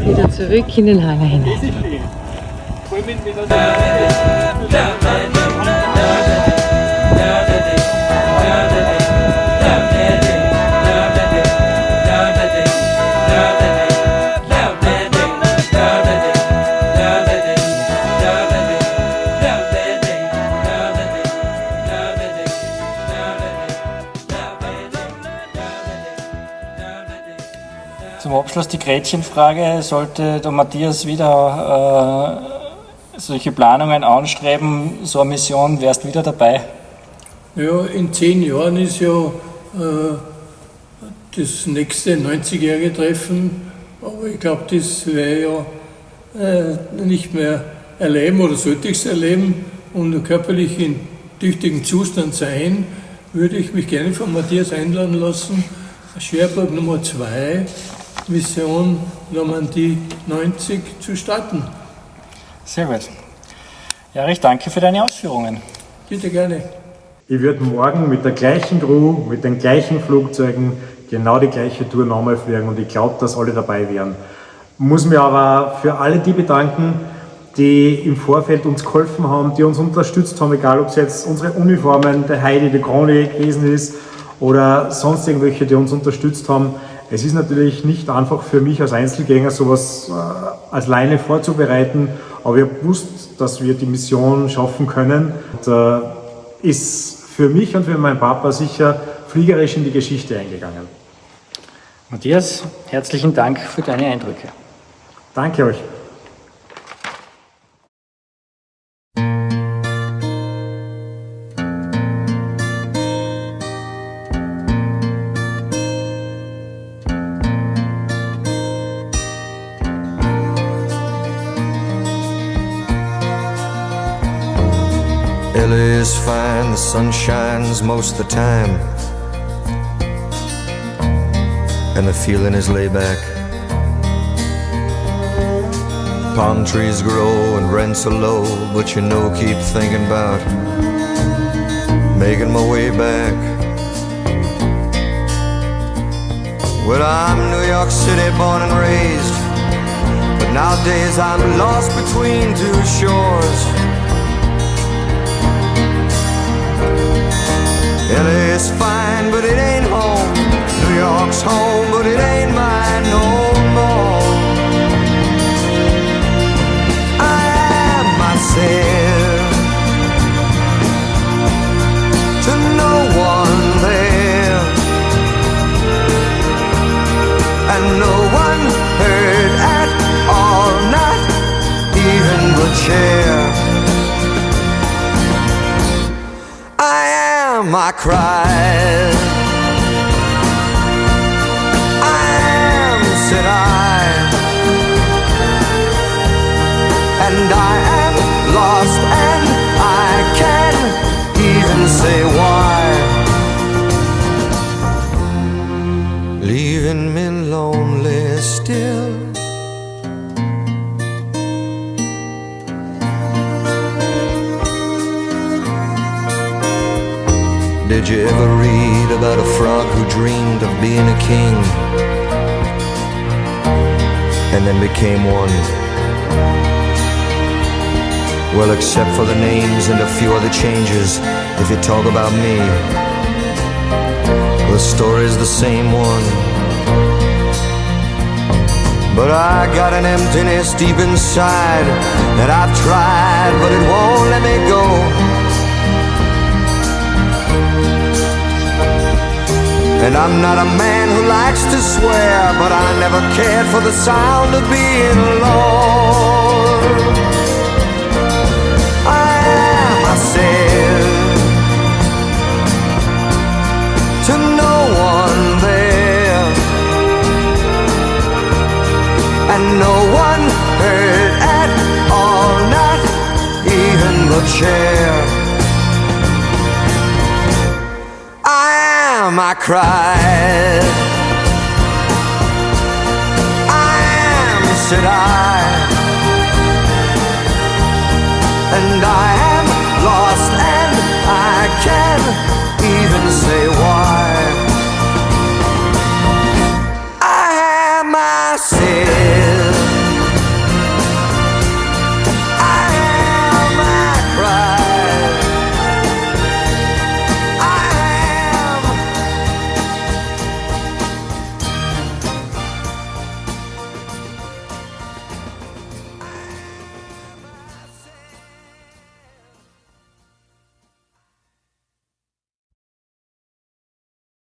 Wieder zurück in den Hangar hinein. Zum Abschluss die Gretchenfrage. Sollte der Matthias wieder solche Planungen anstreben, so eine Mission, wärst du wieder dabei? Ja, in 10 Jahren ist ja das nächste 90-jährige Treffen, aber ich glaube, das werde ich ja nicht mehr erleben oder sollte ich es erleben und körperlich in tüchtigem Zustand sein, würde ich mich gerne von Matthias einladen lassen, Schwerpunkt Nummer 2, Mission Normandie 90 zu starten. Sehr gut. Erich, danke für deine Ausführungen. Bitte gerne. Ich würde morgen mit der gleichen Crew, mit den gleichen Flugzeugen genau die gleiche Tour nochmal fliegen und ich glaube, dass alle dabei wären. Muss mir aber für alle die bedanken, die im Vorfeld uns geholfen haben, die uns unterstützt haben, egal ob es jetzt unsere Uniformen, der Heidi, die Krone gewesen ist oder sonst irgendwelche, die uns unterstützt haben. Es ist natürlich nicht einfach für mich als Einzelgänger sowas als Laie vorzubereiten, aber ich habe gewusst, dass wir die Mission schaffen können. Und, ist für mich und für meinen Papa sicher fliegerisch in die Geschichte eingegangen. Matthias, herzlichen Dank für deine Eindrücke. Danke euch. LA is fine, the sun shines most of the time, and the feeling is laid back. Palm trees grow and rents are low, but you know, keep thinking about making my way back. Well, I'm New York City born and raised, but nowadays I'm lost between two shores. LA is fine, but it ain't home. New York's home, but it ain't mine no more. I am myself to no one there, and no one heard at all, not even the chair. I cried, I am, said I, and I am lost, and I can't even say why, leaving me lonely still. Did you ever read about a frog who dreamed of being a king and then became one? Well, except for the names and a few other changes, if you talk about me, the story's the same one. But I got an emptiness deep inside that I've tried, but it won't let me go. And I'm not a man who likes to swear, but I never cared for the sound of being alone. I am myself to no one there, and no one heard at all, not even the chair. I cried, I am, said I,